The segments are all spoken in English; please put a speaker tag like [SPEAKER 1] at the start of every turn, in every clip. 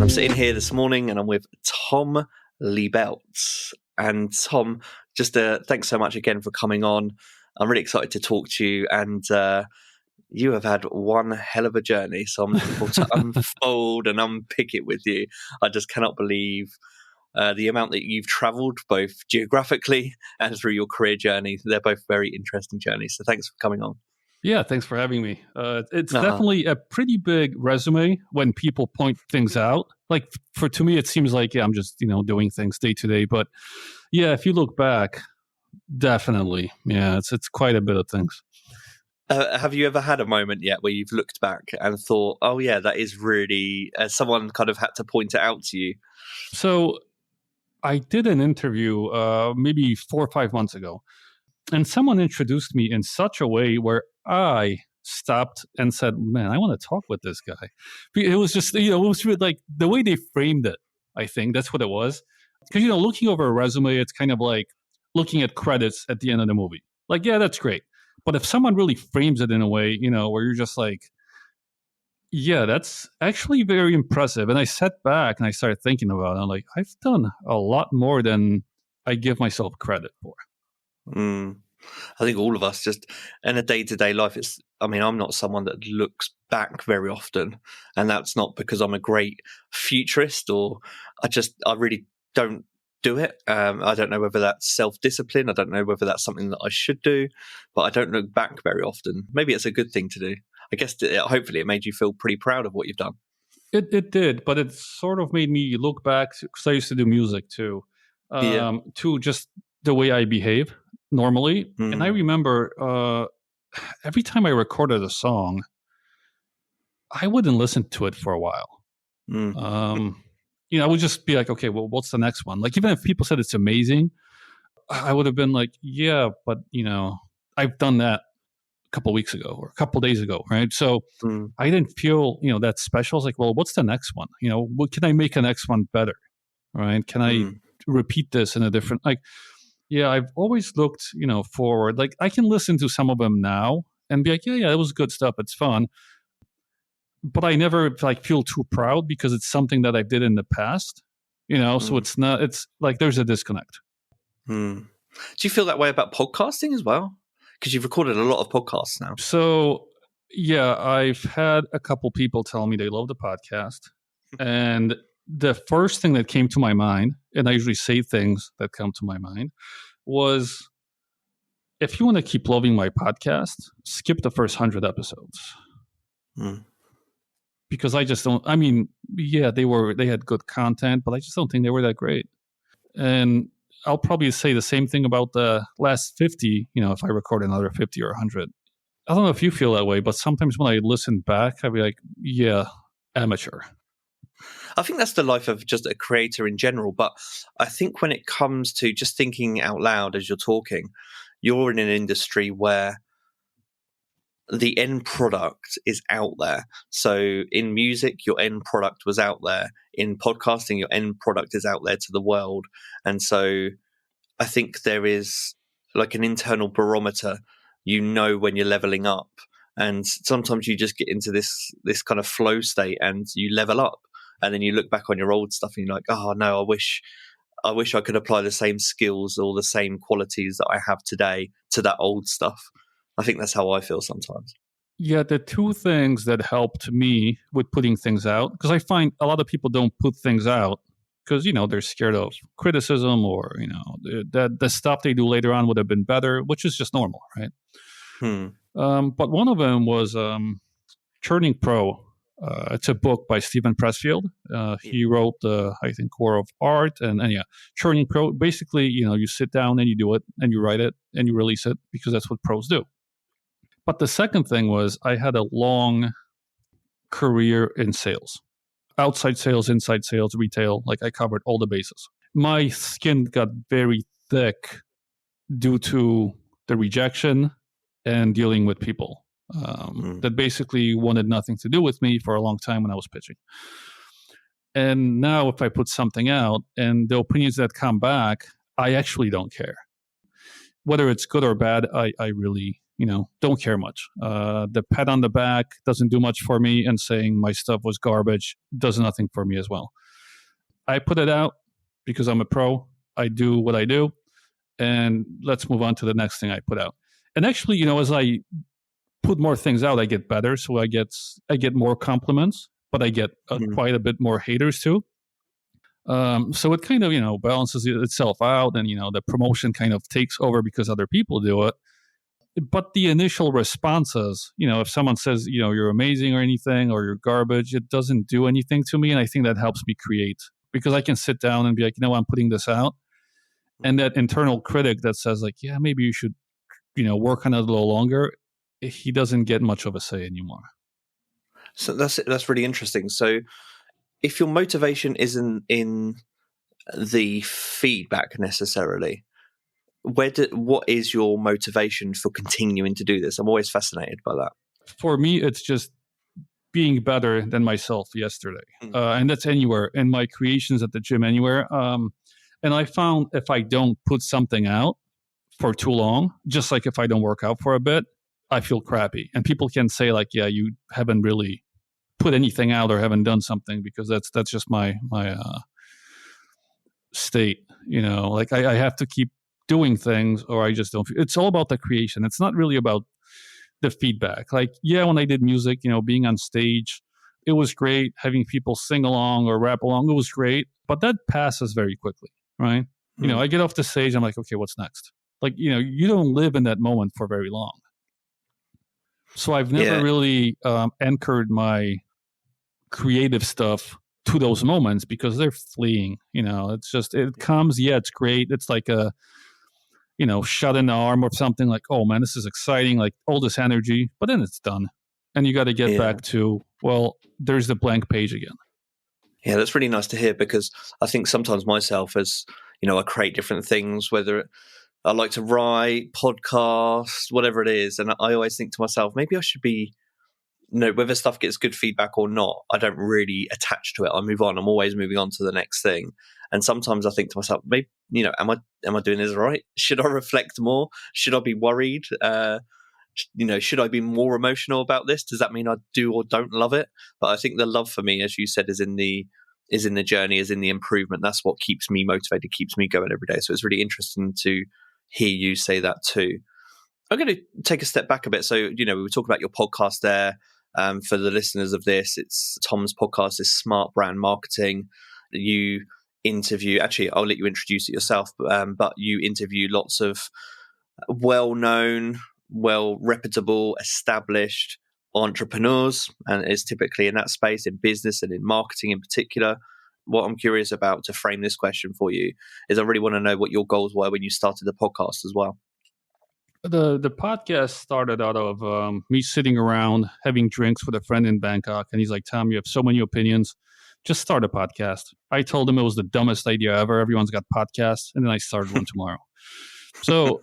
[SPEAKER 1] I'm sitting here this morning and I'm with Tom Libelt. And Tom, just thanks so much again for coming on. I'm really excited to talk to you, and you have had one hell of a journey. So I'm looking forward to unfold and unpick it with you. I just cannot believe the amount that you've traveled, both geographically and through your career journey. They're both very interesting journeys. So thanks for coming on.
[SPEAKER 2] Yeah, thanks for having me. It's definitely a pretty big resume when people point things out. Like to me, it seems like, I'm just, doing things day to day. But yeah, if you look back, definitely, it's quite a bit of things.
[SPEAKER 1] Have you ever had a moment yet where you've looked back and thought, oh yeah, that is really, someone kind of had to point it out to you?
[SPEAKER 2] So I did an interview maybe 4 or 5 months ago, and someone introduced me in such a way where I stopped and said, man, I want to talk with this guy. It was just, it was really like the way they framed it. I think that's what it was. Because, looking over a resume, it's kind of like looking at credits at the end of the movie. Like, yeah, that's great. But if someone really frames it in a way, where you're just like, yeah, that's actually very impressive. And I sat back and I started thinking about it. I'm like, I've done a lot more than I give myself credit for.
[SPEAKER 1] I think all of us, just in a day-to-day life, I'm not someone that looks back very often, and that's not because I'm a great futurist, or I really don't do it. I don't know whether that's self-discipline. I don't know whether that's something that I should do, but I don't look back very often. Maybe it's a good thing to do. I guess hopefully it made you feel pretty proud of what you've done.
[SPEAKER 2] It did, but it sort of made me look back, because I used to do music too, to just the way I behave normally. And I remember every time I recorded a song, I wouldn't listen to it for a while. I would just be like, okay, well, what's the next one? Like, even if people said it's amazing, I would have been like, yeah, but I've done that a couple of weeks ago or a couple of days ago, right? So I didn't feel that special. I was like, well, what's the next one? What can I make the next one better? Right? Can I repeat this in a different, like? Yeah, I've always looked, forward. Like, I can listen to some of them now and be like, yeah, it was good stuff. It's fun. But I never feel too proud because it's something that I did in the past, so it's like there's a disconnect.
[SPEAKER 1] Do you feel that way about podcasting as well? Because you've recorded a lot of podcasts now.
[SPEAKER 2] So, yeah, I've had a couple people tell me they love the podcast. And the first thing that came to my mind, and I usually say things that come to my mind, was, if you want to keep loving my podcast, skip the first 100 episodes. Because I just don't, they had good content, but I just don't think they were that great. And I'll probably say the same thing about the last 50, if I record another 50 or 100. I don't know if you feel that way, but sometimes when I listen back, I'll be like, yeah, amateur.
[SPEAKER 1] I think that's the life of just a creator in general. But I think when it comes to just thinking out loud as you're talking, you're in an industry where the end product is out there. So in music, your end product was out there. In podcasting, your end product is out there to the world. And so I think there is like an internal barometer, when you're leveling up. And sometimes you just get into this kind of flow state and you level up. And then you look back on your old stuff and you're like, oh no, I wish I could apply the same skills or the same qualities that I have today to that old stuff. I think that's how I feel sometimes.
[SPEAKER 2] Yeah, the two things that helped me with putting things out, because I find a lot of people don't put things out because, they're scared of criticism or, that the stuff they do later on would have been better, which is just normal, right? But one of them was Churning Pro. It's a book by Stephen Pressfield. He wrote I think, Core of Art and Churning Pro. Basically, you sit down and you do it and you write it and you release it because that's what pros do. But the second thing was I had a long career in sales, outside sales, inside sales, retail. Like I covered all the bases. My skin got very thick due to the rejection and dealing with people that basically wanted nothing to do with me for a long time when I was pitching. And now if I put something out and the opinions that come back, I actually don't care. Whether it's good or bad, I really, don't care much. The pat on the back doesn't do much for me, and saying my stuff was garbage does nothing for me as well. I put it out because I'm a pro. I do what I do, and let's move on to the next thing I put out. And actually, as I put more things out, I get better. So I get more compliments, but I get quite a bit more haters too. So it kind of, balances itself out, and, the promotion kind of takes over because other people do it. But the initial responses, if someone says, you're amazing or anything, or you're garbage, it doesn't do anything to me. And I think that helps me create, because I can sit down and be like, I'm putting this out. And that internal critic that says like, yeah, maybe you should, work on it a little longer, he doesn't get much of a say anymore.
[SPEAKER 1] So that's really interesting. So if your motivation isn't in the feedback necessarily, what is your motivation for continuing to do this? I'm always fascinated by that.
[SPEAKER 2] For me, it's just being better than myself yesterday. And that's anywhere, in my creations at the gym, anywhere. And I found if I don't put something out for too long, just like if I don't work out for a bit, I feel crappy. And people can say like, yeah, you haven't really put anything out or haven't done something, because that's just my state, like I have to keep doing things or I just don't feel. It's all about the creation. It's not really about the feedback. Like, yeah, when I did music, being on stage, it was great. Having people sing along or rap along, it was great. But that passes very quickly, right? I get off the stage, I'm like, okay, what's next? Like, you don't live in that moment for very long. So I've never really anchored my creative stuff to those moments, because they're fleeing. It's just, it comes, yeah, it's great. It's like a, shot in the arm or something, like, oh man, this is exciting, like all this energy, but then it's done. And you got to get back to, well, there's the blank page again.
[SPEAKER 1] Yeah, that's really nice to hear, because I think sometimes myself, as I create different things, whether I like to write, podcast, whatever it is. And I always think to myself, maybe I should be, whether stuff gets good feedback or not, I don't really attach to it. I move on. I'm always moving on to the next thing. And sometimes I think to myself, maybe, am I doing this right? Should I reflect more? Should I be worried? Should I be more emotional about this? Does that mean I do or don't love it? But I think the love for me, as you said, is in the journey, is in the improvement. That's what keeps me motivated, keeps me going every day. So it's really interesting to hear you say that too. I'm going to take a step back a bit. So, we were talking about your podcast there. For the listeners of this, it's Tom's podcast is Smart Brand Marketing. You interview, actually, I'll let you introduce it yourself, but you interview lots of well-known, reputable, established entrepreneurs, and it's typically in that space, in business and in marketing in particular. What I'm curious about, to frame this question for you, is I really want to know what your goals were when you started the podcast as well.
[SPEAKER 2] The podcast started out of me sitting around having drinks with a friend in Bangkok, and he's like, Tom, you have so many opinions, just start a podcast. I told him it was the dumbest idea ever. Everyone's got podcasts. And then I started one tomorrow. So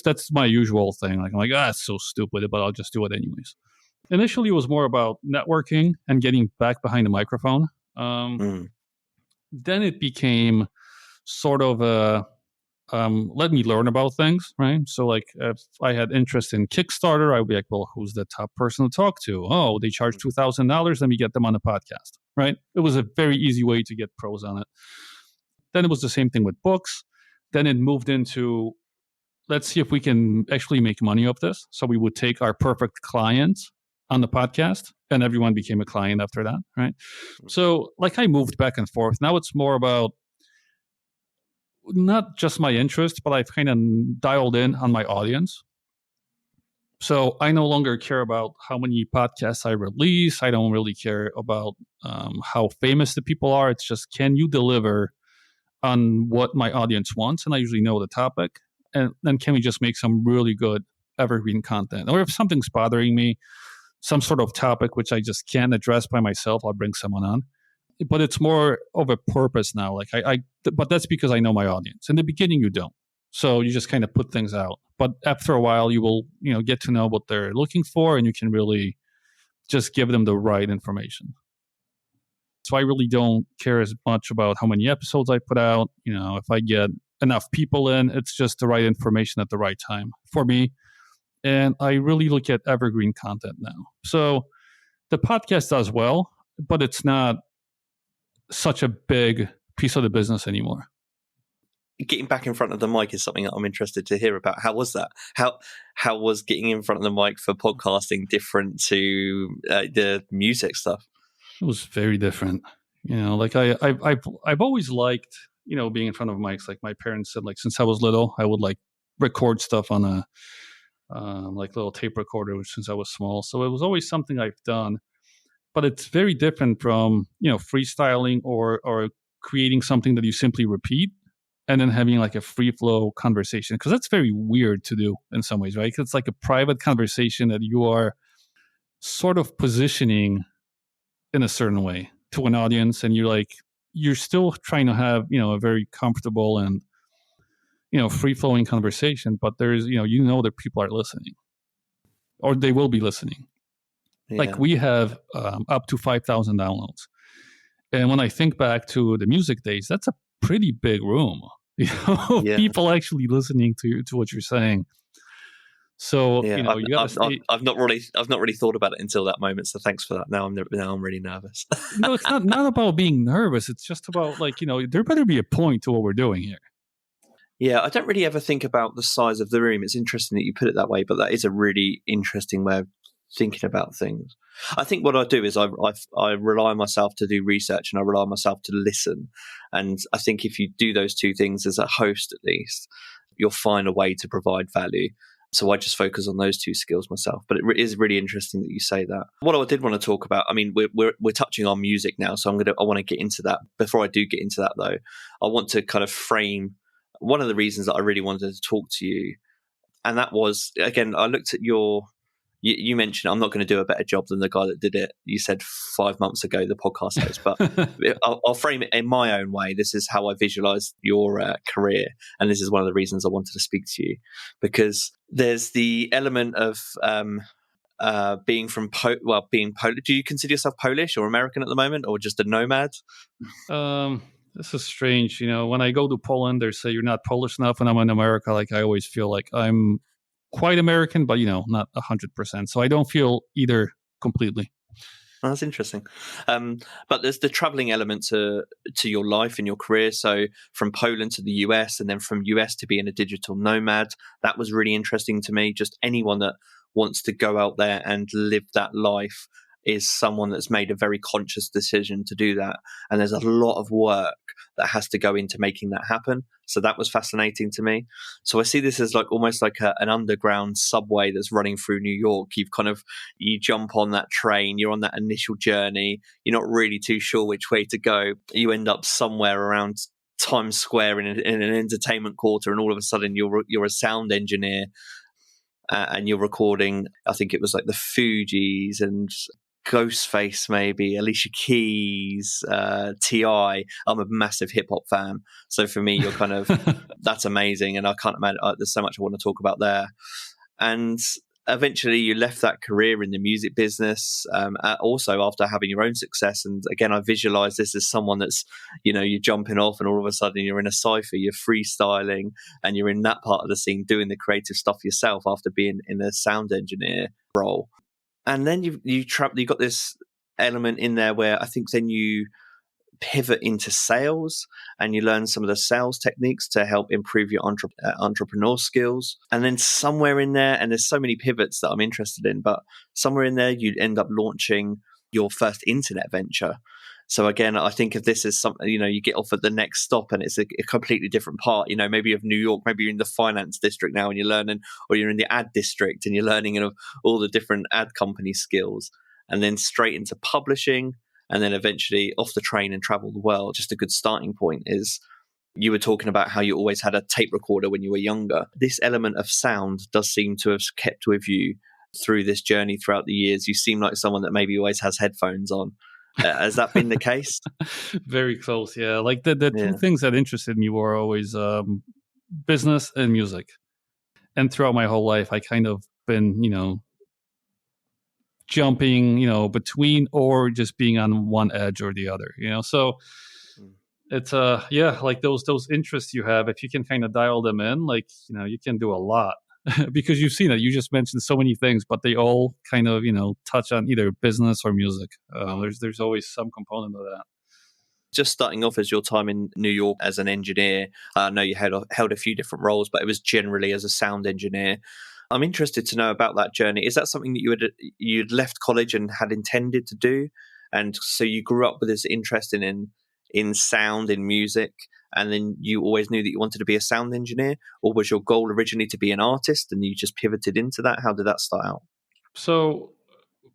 [SPEAKER 2] that's my usual thing. Like, I'm like, it's so stupid, but I'll just do it anyways. Initially, it was more about networking and getting back behind the microphone. Then it became sort of a let me learn about things, right? So like if I had interest in Kickstarter, I would be like, well, who's the top person to talk to? Oh, they charge $2,000. Let me get them on the podcast, right? It was a very easy way to get pros on it. Then it was the same thing with books. Then it moved into, let's see if we can actually make money off this. So we would take our perfect client on the podcast, and everyone became a client after that, right? So like I moved back and forth. Now it's more about not just my interest, but I've kind of dialed in on my audience. So I no longer care about how many podcasts I release. I don't really care about how famous the people are. It's just, can you deliver on what my audience wants? And I usually know the topic. And then can we just make some really good evergreen content. Or if something's bothering me, some sort of topic which I just can't address by myself, I'll bring someone on. But it's more of a purpose now. Like but that's because I know my audience. In the beginning, you don't. So you just kind of put things out. But after a while, you will, get to know what they're looking for, and you can really just give them the right information. So I really don't care as much about how many episodes I put out. If I get enough people in, it's just the right information at the right time for me. And I really look at evergreen content now. So the podcast does well, but it's not such a big piece of the business anymore.
[SPEAKER 1] Getting back in front of the mic is something that I'm interested to hear about. How was that? How was getting in front of the mic for podcasting different to the music stuff?
[SPEAKER 2] It was very different. Like I've always liked, being in front of mics. Like my parents said, like since I was little, I would like record stuff on a like little tape recorder, which since I was small. So it was always something I've done. But it's very different from, freestyling or creating something that you simply repeat and then having like a free flow conversation. Because that's very weird to do in some ways, right? It's like a private conversation that you are sort of positioning in a certain way to an audience. And you're still trying to have, a very comfortable and, free flowing conversation. But there's, that people are listening or they will be listening. Yeah. Like we have up to 5,000 downloads. And when I think back to the music days, that's a pretty big room. People actually listening to what you're saying. So I've not really thought about it until that moment. So thanks for that. Now I'm really nervous. No, it's not about being nervous. It's just about there better be a point to what we're doing here.
[SPEAKER 1] Yeah, I don't really ever think about the size of the room. It's interesting that you put it that way, but that is a really interesting way of thinking about things. I think what I do is I rely on myself to do research and I rely on myself to listen. And I think if you do those two things as a host, at least, you'll find a way to provide value. So I just focus on those two skills myself. But it is really interesting that you say that. What I did want to talk about, I mean, we're touching on music now, so I want to get into that. Before I do get into that, though, I want to kind of frame one of the reasons that I really wanted to talk to you. And that was, again, I looked at you mentioned I'm not going to do a better job than the guy that did it. You said 5 months ago, the podcast host, but I'll frame it in my own way. This is how I visualize your career. And this is one of the reasons I wanted to speak to you, because there's the element of being being Polish. Do you consider yourself Polish or American at the moment, or just a nomad?
[SPEAKER 2] This is strange. When I go to Poland, they say you're not Polish enough. When I'm in America, I always feel like I'm quite American, but not 100%. So I don't feel either completely.
[SPEAKER 1] Oh, that's interesting. But there's the traveling element to your life and your career. So from Poland to the US, and then from US to being a digital nomad, that was really interesting to me. Just anyone that wants to go out there and live that life is someone that's made a very conscious decision to do that. And there's a lot of work that has to go into making that happen. So that was fascinating to me. So I see this as almost like an underground subway that's running through New York. You jump on that train, you're on that initial journey, you're not really too sure which way to go. You end up somewhere around Times Square in an entertainment quarter, and all of a sudden you're a sound engineer and you're recording, I think it was like the Fugees and Ghostface, maybe Alicia Keys, T.I. I'm a massive hip hop fan, so for me, you're kind of that's amazing, and I can't imagine. There's so much I want to talk about there. And eventually, you left that career in the music business, also after having your own success. And again, I visualize this as someone that's, you're jumping off, and all of a sudden you're in a cipher, you're freestyling, and you're in that part of the scene doing the creative stuff yourself after being in a sound engineer role. And then you got this element in there where I think then you pivot into sales and you learn some of the sales techniques to help improve your entrepreneur skills. And then somewhere in there, and there's so many pivots that I'm interested in, but somewhere in there you end up launching your first internet venture. So again, I think of this as something, you get off at the next stop and it's a completely different part, maybe of New York, maybe you're in the finance district now and you're learning, or you're in the ad district and you're learning of all the different ad company skills, and then straight into publishing, and then eventually off the train and travel the world. Just a good starting point is You were talking about how you always had a tape recorder when you were younger. This element of sound does seem to have kept with you through this journey throughout the years. You seem like someone that maybe always has headphones on. Has that been the case?
[SPEAKER 2] Very close, yeah. Like the two
[SPEAKER 1] Yeah.
[SPEAKER 2] things that interested me were always business and music. And throughout my whole life, I kind of been, jumping, between or just being on one edge or the other, So it's like those interests you have, if you can kind of dial them in, like, you can do a lot. Because you've seen it. You just mentioned so many things, but they all kind of, touch on either business or music. There's always some component of that.
[SPEAKER 1] Just starting off as your time in New York as an engineer, I know you held a few different roles, but it was generally as a sound engineer. I'm interested to know about that journey. Is that something that you'd left college and had intended to do? And so you grew up with this interest in sound, in music, and then you always knew that you wanted to be a sound engineer? Or was your goal originally to be an artist and you just pivoted into that? How did that start out?
[SPEAKER 2] So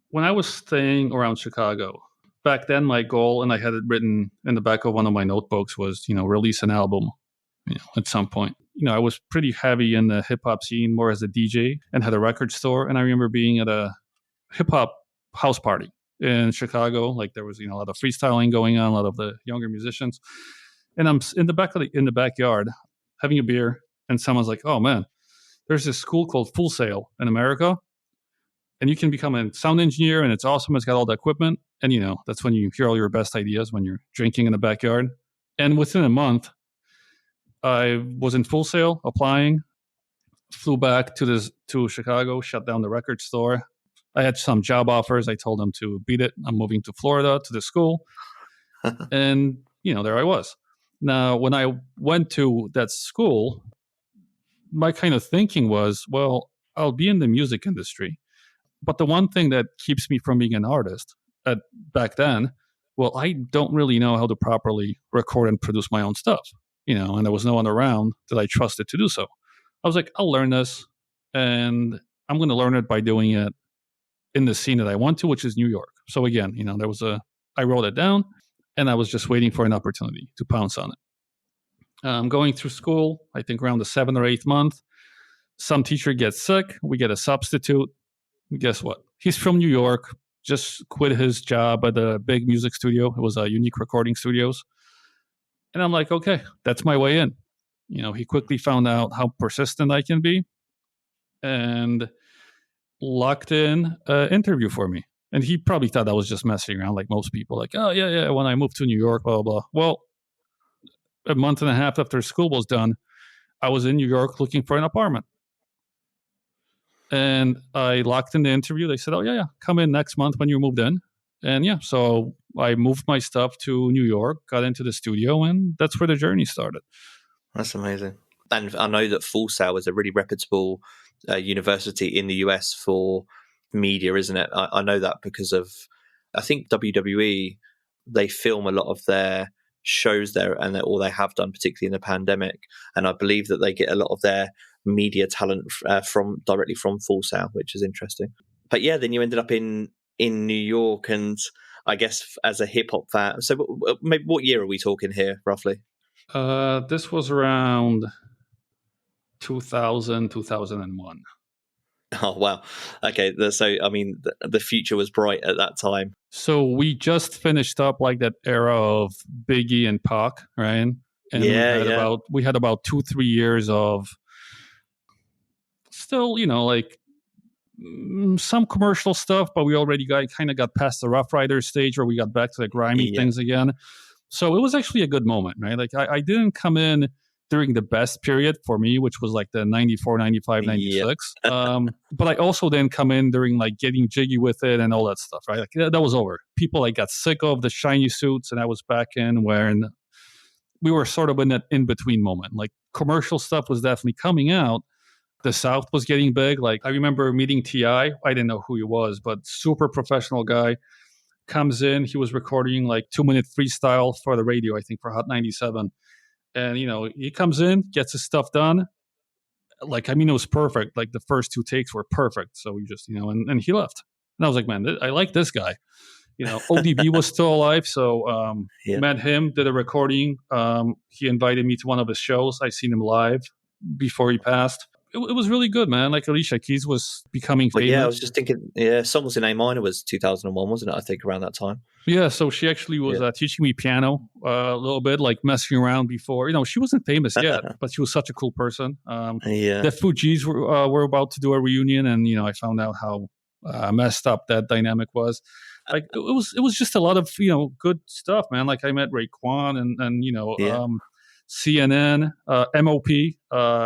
[SPEAKER 2] when I was staying around Chicago, back then my goal, and I had it written in the back of one of my notebooks, was, release an album, at some point. I was pretty heavy in the hip hop scene, more as a DJ, and had a record store. And I remember being at a hip hop house party in Chicago. Like there was, a lot of freestyling going on, a lot of the younger musicians. And I'm in the backyard having a beer, and someone's like, "Oh man, there's this school called Full Sail in America, and you can become a sound engineer, and it's awesome. It's got all the equipment." And that's when you hear all your best ideas, when you're drinking in the backyard. And within a month, I was in Full Sail applying, flew back to Chicago, shut down the record store. I had some job offers. I told them to beat it. I'm moving to Florida to the school. And, there I was. Now, when I went to that school, my kind of thinking was, well, I'll be in the music industry. But the one thing that keeps me from being an artist back then, well, I don't really know how to properly record and produce my own stuff, and there was no one around that I trusted to do so. I was like, I'll learn this, and I'm going to learn it by doing it in the scene that I want to, which is New York. So again, I wrote it down, and I was just waiting for an opportunity to pounce on it. Going through school, I think around the 7th or 8th month, some teacher gets sick. We get a substitute. Guess what? He's from New York, just quit his job at a big music studio. It was Unique Recording Studios. And I'm like, okay, that's my way in. He quickly found out how persistent I can be and locked in an interview for me. And he probably thought I was just messing around like most people. Like, oh, yeah, when I moved to New York, blah, blah, blah. Well, a month and a half after school was done, I was in New York looking for an apartment. And I locked in the interview. They said, oh, yeah, come in next month when you moved in. And yeah, so I moved my stuff to New York, got into the studio, and that's where the journey started.
[SPEAKER 1] That's amazing. And I know that Full Sail is a really reputable university in the US for media, isn't it? I know that because of, I think WWE, they film a lot of their shows there, and or they have done, particularly in the pandemic. And I believe that they get a lot of their media talent directly from Full Sail, which is interesting. But yeah, then you ended up in New York, and I guess as a hip hop fan. So maybe what year are we talking here, roughly?
[SPEAKER 2] This was around 2000, 2001.
[SPEAKER 1] Oh, wow. Okay. So, I mean, the future was bright at that time.
[SPEAKER 2] So we just finished up like that era of Biggie and Pac, right? And we had about 2-3 years of still, like some commercial stuff, but we already kind of got past the Rough Riders stage where we got back to the grimy things again. So it was actually a good moment, right? Like I didn't come in during the best period for me, which was like the 94, 95, 96. But I also didn't come in during like getting jiggy with it and all that stuff, right? Like that was over. People like got sick of the shiny suits, and I was back in where we were sort of in that in-between moment. Like commercial stuff was definitely coming out. The South was getting big. Like I remember meeting T.I. I didn't know who he was, but super professional guy. Comes in, he was recording like 2-minute freestyle for the radio, I think for Hot 97. And, he comes in, gets his stuff done. Like, I mean, it was perfect. Like the first 2 takes were perfect. So we just, and he left. And I was like, man, I like this guy. ODB was still alive, so
[SPEAKER 1] Yeah.
[SPEAKER 2] met him, did a recording. He invited me to one of his shows. I seen him live before he passed. It was really good, man. Like Alicia Keys was becoming
[SPEAKER 1] But
[SPEAKER 2] famous.
[SPEAKER 1] yeah, I was just thinking, Songs in A minor was 2001, wasn't it? I think around that time.
[SPEAKER 2] Yeah, so she actually was teaching me piano a little bit, like messing around before. She wasn't famous yet, but she was such a cool person. The Fugees were about to do a reunion, and I found out how messed up that dynamic was. Like it was just a lot of good stuff, man. Like I met Raekwon and CNN, MOP,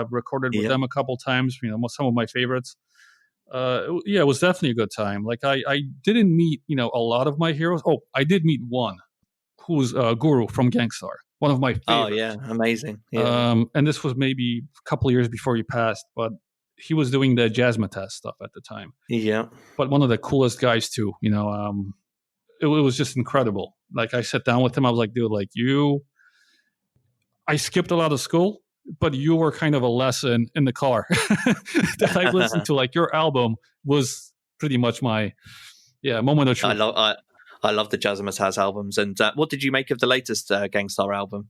[SPEAKER 2] recorded with them a couple times. Some of my favorites. It was definitely a good time. Like I didn't meet a lot of my heroes. Oh, I did meet one who's Guru from Gangstar, one of my favorites.
[SPEAKER 1] Oh yeah, amazing. Yeah.
[SPEAKER 2] And this was maybe a couple of years before he passed, but he was doing the Jazzmatazz stuff at the time.
[SPEAKER 1] Yeah.
[SPEAKER 2] But one of the coolest guys too. It was just incredible. Like I sat down with him, I was like, dude, like I skipped a lot of school, but you were kind of a lesson in the car that I listened to. Like your album was pretty much my moment of truth.
[SPEAKER 1] I love the Jazzmatazz albums. And what did you make of the latest Gangstar album?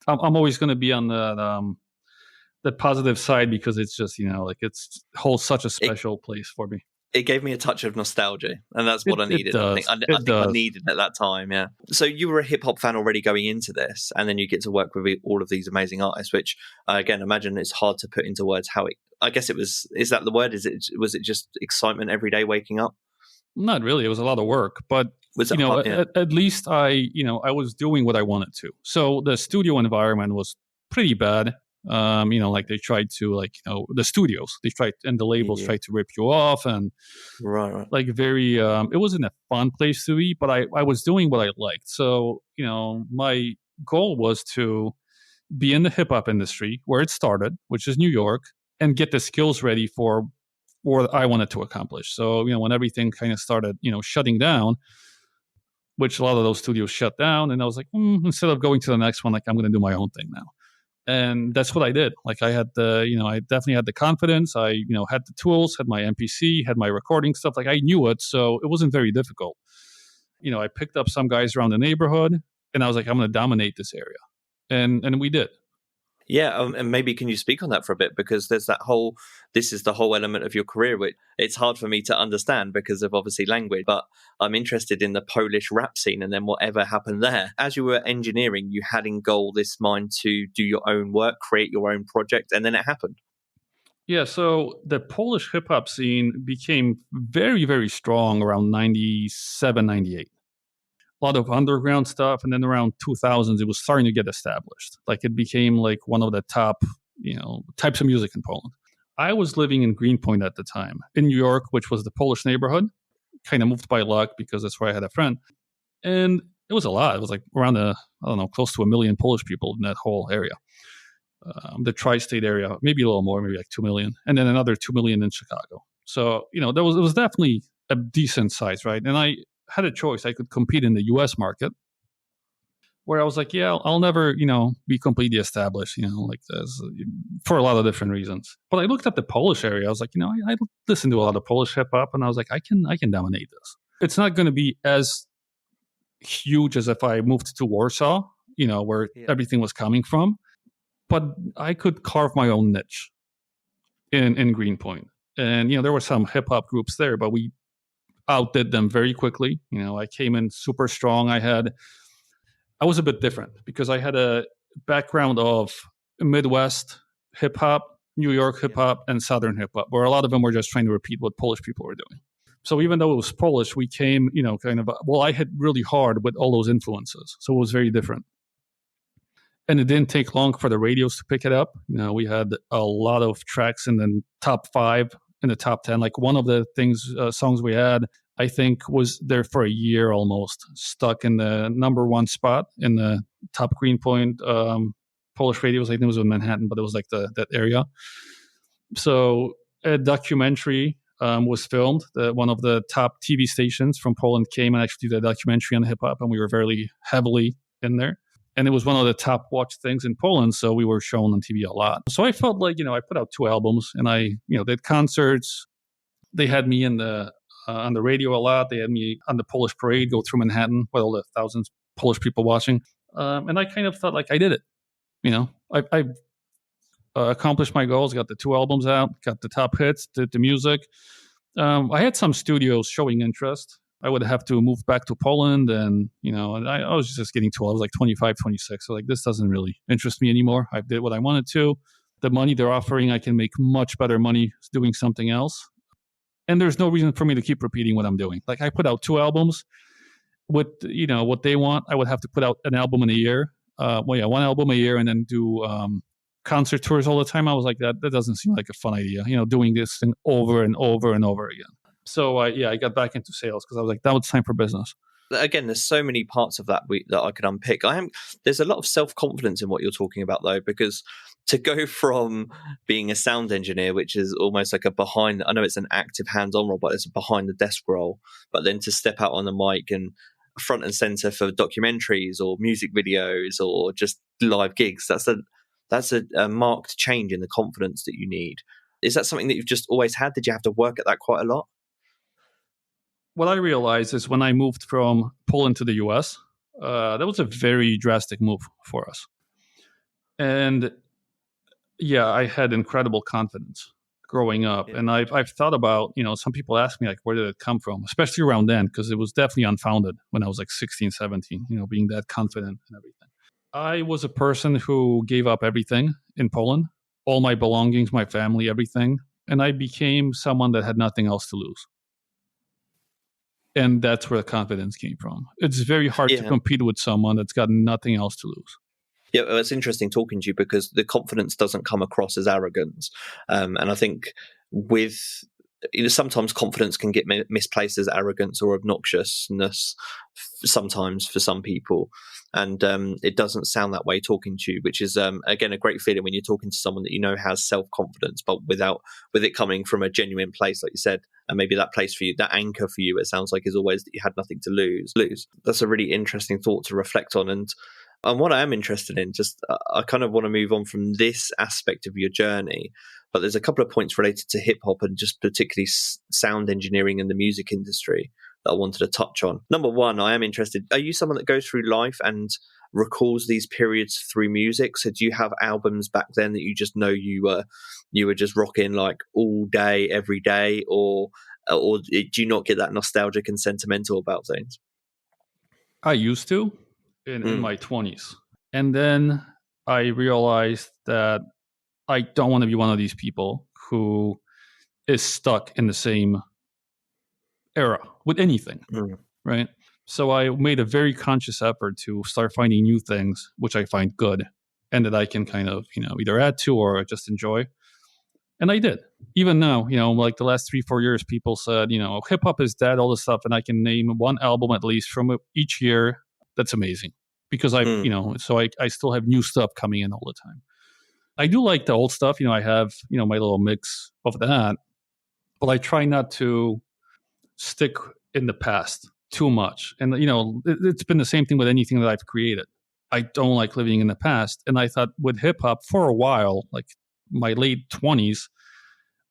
[SPEAKER 2] I'm always going to be on the positive side because it's just it's holds such a special place for me.
[SPEAKER 1] It gave me a touch of nostalgia, and that's what I needed. I think I needed at that time. Yeah. So you were a hip hop fan already going into this, and then you get to work with all of these amazing artists, which again, imagine it's hard to put into words. I guess it was. Is that the word? Was it just excitement every day waking up?
[SPEAKER 2] Not really. It was a lot of work, but at least I was doing what I wanted to. So the studio environment was pretty bad. Like they tried to the studios, and the labels tried to rip you off and
[SPEAKER 1] right.
[SPEAKER 2] Like very, it wasn't a fun place to be, but I was doing what I liked. So, my goal was to be in the hip hop industry where it started, which is New York, and get the skills ready for what I wanted to accomplish. So, when everything kind of started, shutting down, which a lot of those studios shut down, and I was like, instead of going to the next one, like I'm going to do my own thing now. And that's what I did. Like I had I definitely had the confidence. I, had the tools, had my MPC, had my recording stuff. Like I knew it. So it wasn't very difficult. I picked up some guys around the neighborhood and I was like, I'm going to dominate this area. And we did.
[SPEAKER 1] Yeah, and maybe can you speak on that for a bit? Because this is the whole element of your career, which it's hard for me to understand because of obviously language, but I'm interested in the Polish rap scene and then whatever happened there. As you were engineering, you had in goal this mind to do your own work, create your own project, and then it happened.
[SPEAKER 2] Yeah, so the Polish hip-hop scene became very, very strong around 97, 98. A lot of underground stuff, and then around 2000s it was starting to get established. Like it became like one of the top types of music in Poland. I was living in Greenpoint at the time in New York, which was the Polish neighborhood. Kind of moved by luck because that's where I had a friend, and it was a lot. It was like around close to 1 million Polish people in that whole area, the tri-state area, maybe a little more, maybe like 2 million, and then another 2 million in Chicago. So it was definitely a decent size, right? And I had a choice. I could compete in the U.S. market, where I was like, yeah, I'll never, be completely established, like this, for a lot of different reasons. But I looked at the Polish area. I was like, I listen to a lot of Polish hip hop, and I was like, I can dominate this. It's not going to be as huge as if I moved to Warsaw, where everything was coming from, but I could carve my own niche in Greenpoint. And there were some hip hop groups there, but we outdid them very quickly. I came in super strong. I was a bit different because I had a background of Midwest hip hop, New York hip hop, and Southern hip hop, where a lot of them were just trying to repeat what Polish people were doing. So even though it was Polish, we came, I hit really hard with all those influences. So it was very different. And it didn't take long for the radios to pick it up. We had a lot of tracks in the top 5, in the top 10. Like one of the songs we had, I think was there for a year almost, stuck in the number 1 spot in the top Greenpoint Polish radios. I think it was in Manhattan, but it was like that area. So a documentary was filmed. One of the top TV stations from Poland came and actually did a documentary on hip hop, and we were very heavily in there. And it was one of the top watched things in Poland, so we were shown on TV a lot. So I felt like, I put out 2 albums, and I, did concerts. They had me in the on the radio a lot. They had me on the Polish parade, go through Manhattan with all the thousands of Polish people watching. And I kind of thought like I did it. I accomplished my goals, got the 2 albums out, got the top hits, did the music. I had some studios showing interest. I would have to move back to Poland, and I was just getting too old. I was like 25, 26. So like, this doesn't really interest me anymore. I did what I wanted to. The money they're offering, I can make much better money doing something else. And there's no reason for me to keep repeating what I'm doing. Like, I put out 2 albums. With what they want, I would have to put out an album in a year. 1 album a year, and then do concert tours all the time. I was like, that doesn't seem like a fun idea. Doing this thing over and over and over again. So I got back into sales because I was like, that was time for business.
[SPEAKER 1] Again, there's so many parts of that that I could unpick. There's a lot of self-confidence in what you're talking about, though, because to go from being a sound engineer, which is almost like I know it's an active hands-on role, but it's a behind the desk role, but then to step out on the mic and front and center for documentaries or music videos or just live gigs, that's a marked change in the confidence that you need. Is that something that you've just always had? Did you have to work at that quite a lot?
[SPEAKER 2] What I realized is when I moved from Poland to the US, that was a very drastic move for us. And yeah, I had incredible confidence growing up. Yeah. And I've thought about, some people ask me, like, where did it come from? Especially around then, because it was definitely unfounded when I was like 16, 17, being that confident and everything. I was a person who gave up everything in Poland, all my belongings, my family, everything. And I became someone that had nothing else to lose. And that's where the confidence came from. It's very hard to compete with someone that's got nothing else to lose.
[SPEAKER 1] Yeah, well, it's interesting talking to you because the confidence doesn't come across as arrogance. And I think sometimes confidence can get misplaced as arrogance or obnoxiousness sometimes for some people. And it doesn't sound that way talking to you, which is, again, a great feeling when you're talking to someone that has self-confidence, but with it coming from a genuine place, like you said, and maybe that place for you, that anchor for you, it sounds like is always that you had nothing to lose. That's a really interesting thought to reflect on. And what I am interested in, I kind of want to move on from this aspect of your journey, but there's a couple of points related to hip hop and just particularly sound engineering in the music industry that I wanted to touch on. Number one, I am interested. Are you someone that goes through life and recalls these periods through music? So do you have albums back then that you just know you were just rocking like all day, every day, or do you not get that nostalgic and sentimental about things?
[SPEAKER 2] I used to in my 20s. And then I realized that I don't want to be one of these people who is stuck in the same era with anything, right? So I made a very conscious effort to start finding new things, which I find good, and that I can kind of, either add to or just enjoy. And I did. Even now, like the last 3-4 years, people said, hip hop is dead, all this stuff, and I can name one album at least from each year. That's amazing because so I still have new stuff coming in all the time. I do like the old stuff. I have, my little mix of that, but I try not to stick in the past too much. And, it's been the same thing with anything that I've created. I don't like living in the past. And I thought with hip hop for a while, like my late 20s,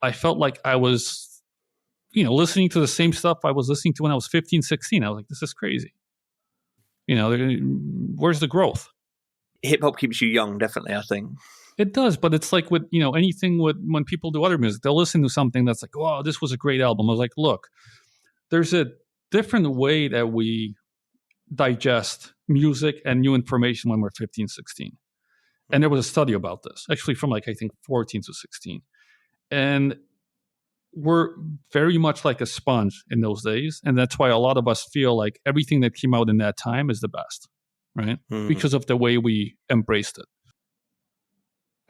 [SPEAKER 2] I felt like I was, listening to the same stuff I was listening to when I was 15, 16. I was like, this is crazy. Where's the growth?
[SPEAKER 1] Hip hop keeps you young, definitely, I think.
[SPEAKER 2] It does, but it's like with, anything when people do other music, they'll listen to something that's like, wow, this was a great album. I was like, look, there's a different way that we digest music and new information when we're 15, 16. And there was a study about this, actually from I think 14 to 16. And we're very much like a sponge in those days. And that's why a lot of us feel like everything that came out in that time is the best, right? Mm-hmm. Because of the way we embraced it.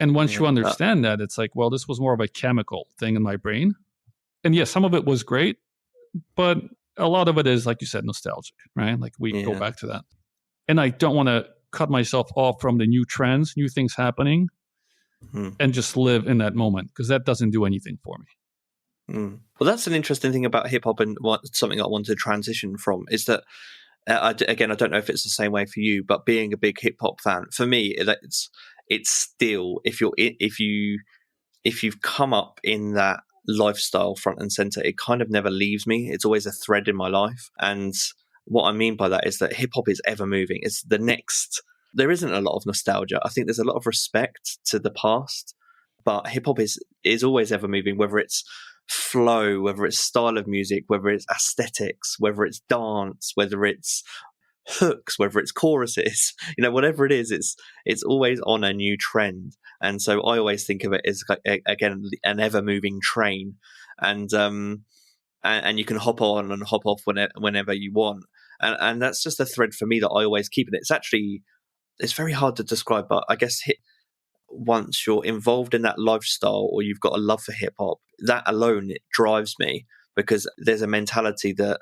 [SPEAKER 2] And once you understand that, it's like, well, this was more of a chemical thing in my brain. And yes, some of it was great, but a lot of it is, like you said, nostalgic, right? Like we go back to that. And I don't want to cut myself off from the new trends, new things happening, and just live in that moment, because that doesn't do anything for me.
[SPEAKER 1] Well, that's an interesting thing about hip hop, and something I wanted to transition from is that, again, I don't know if it's the same way for you, but being a big hip hop fan, for me, it's still, if you've come up in that lifestyle front and center, it kind of never leaves me. It's always a thread in my life. And what I mean by that is that hip hop is ever moving. It's the next. There isn't a lot of nostalgia. I think there's a lot of respect to the past, but hip hop is always ever moving, whether it's flow, whether it's style of music, whether it's aesthetics, whether it's dance, whether it's hooks, whether it's choruses, whatever it is, it's always on a new trend. And so I always think of it as, again, an ever moving train, and you can hop on and hop off whenever you want, and that's just a thread for me that I always keep. And it's very hard to describe, but I guess once you're involved in that lifestyle, or you've got a love for hip hop, that alone, it drives me, because there's a mentality that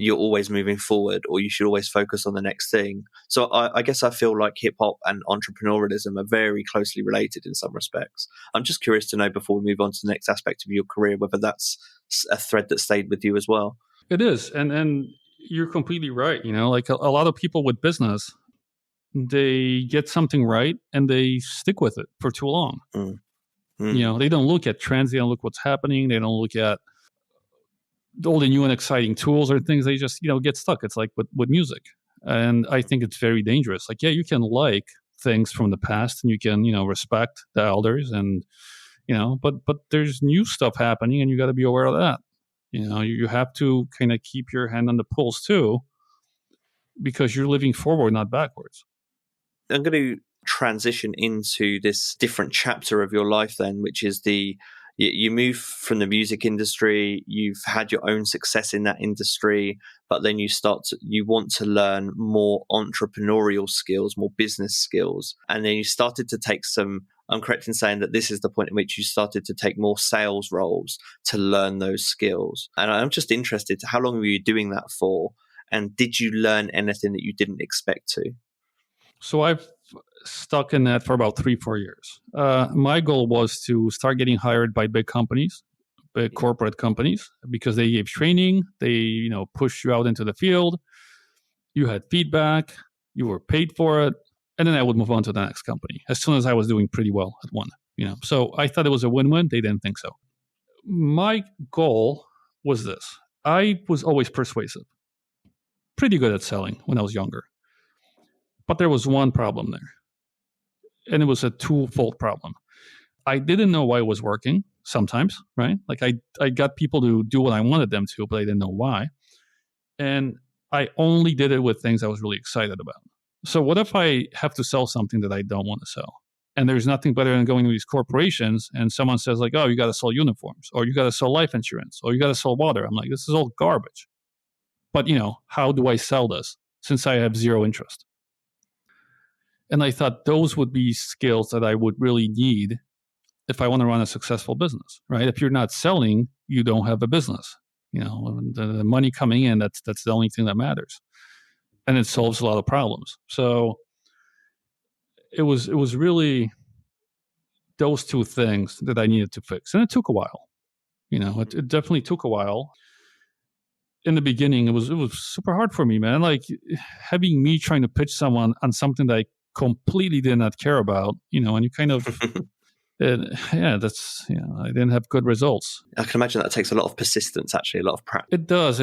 [SPEAKER 1] you're always moving forward, or you should always focus on the next thing. So I guess I feel like hip hop and entrepreneurialism are very closely related in some respects. I'm just curious to know, before we move on to the next aspect of your career, whether that's a thread that stayed with you as well.
[SPEAKER 2] It is. And you're completely right. Like a lot of people with business, they get something right and they stick with it for too long. They don't look at trends. They don't look what's happening. They don't look at all the new and exciting tools or things. They just, get stuck. It's like with music. And I think it's very dangerous. Like, yeah, you can like things from the past and you can, respect the elders and, but there's new stuff happening and you got to be aware of that. You have to kind of keep your hand on the pulse too, because you're living forward, not backwards.
[SPEAKER 1] I'm going to transition into this different chapter of your life then, which is you move from the music industry, you've had your own success in that industry, but then you want to learn more entrepreneurial skills, more business skills. And then you started to take I'm correct in saying that this is the point in which you started to take more sales roles to learn those skills. And I'm just interested, how long were you doing that for? And did you learn anything that you didn't expect to?
[SPEAKER 2] So I've stuck in that for about 3-4 years. My goal was to start getting hired by big companies, big corporate companies, because they gave training, they pushed you out into the field, you had feedback, you were paid for it, and then I would move on to the next company as soon as I was doing pretty well at one. So I thought it was a win-win. They didn't think so. My goal was this: I was always persuasive, pretty good at selling when I was younger. But there was one problem there, and it was a twofold problem. I didn't know why it was working sometimes, right? Like I got people to do what I wanted them to, but I didn't know why. And I only did it with things I was really excited about. So what if I have to sell something that I don't want to sell? And there's nothing better than going to these corporations and someone says like, oh, you got to sell uniforms, or you got to sell life insurance, or you got to sell water. I'm like, this is all garbage. But, how do I sell this since I have zero interest? And I thought those would be skills that I would really need if I want to run a successful business, right? If you're not selling, you don't have a business. The money coming in, that's the only thing that matters. And it solves a lot of problems. So it was really those two things that I needed to fix. And it took a while. It definitely took a while. In the beginning, it was super hard for me, man. Like having me trying to pitch someone on something that I completely did not care about, and you kind of, that's, I didn't have good results.
[SPEAKER 1] I can imagine that takes a lot of persistence, actually, a lot of practice.
[SPEAKER 2] It does.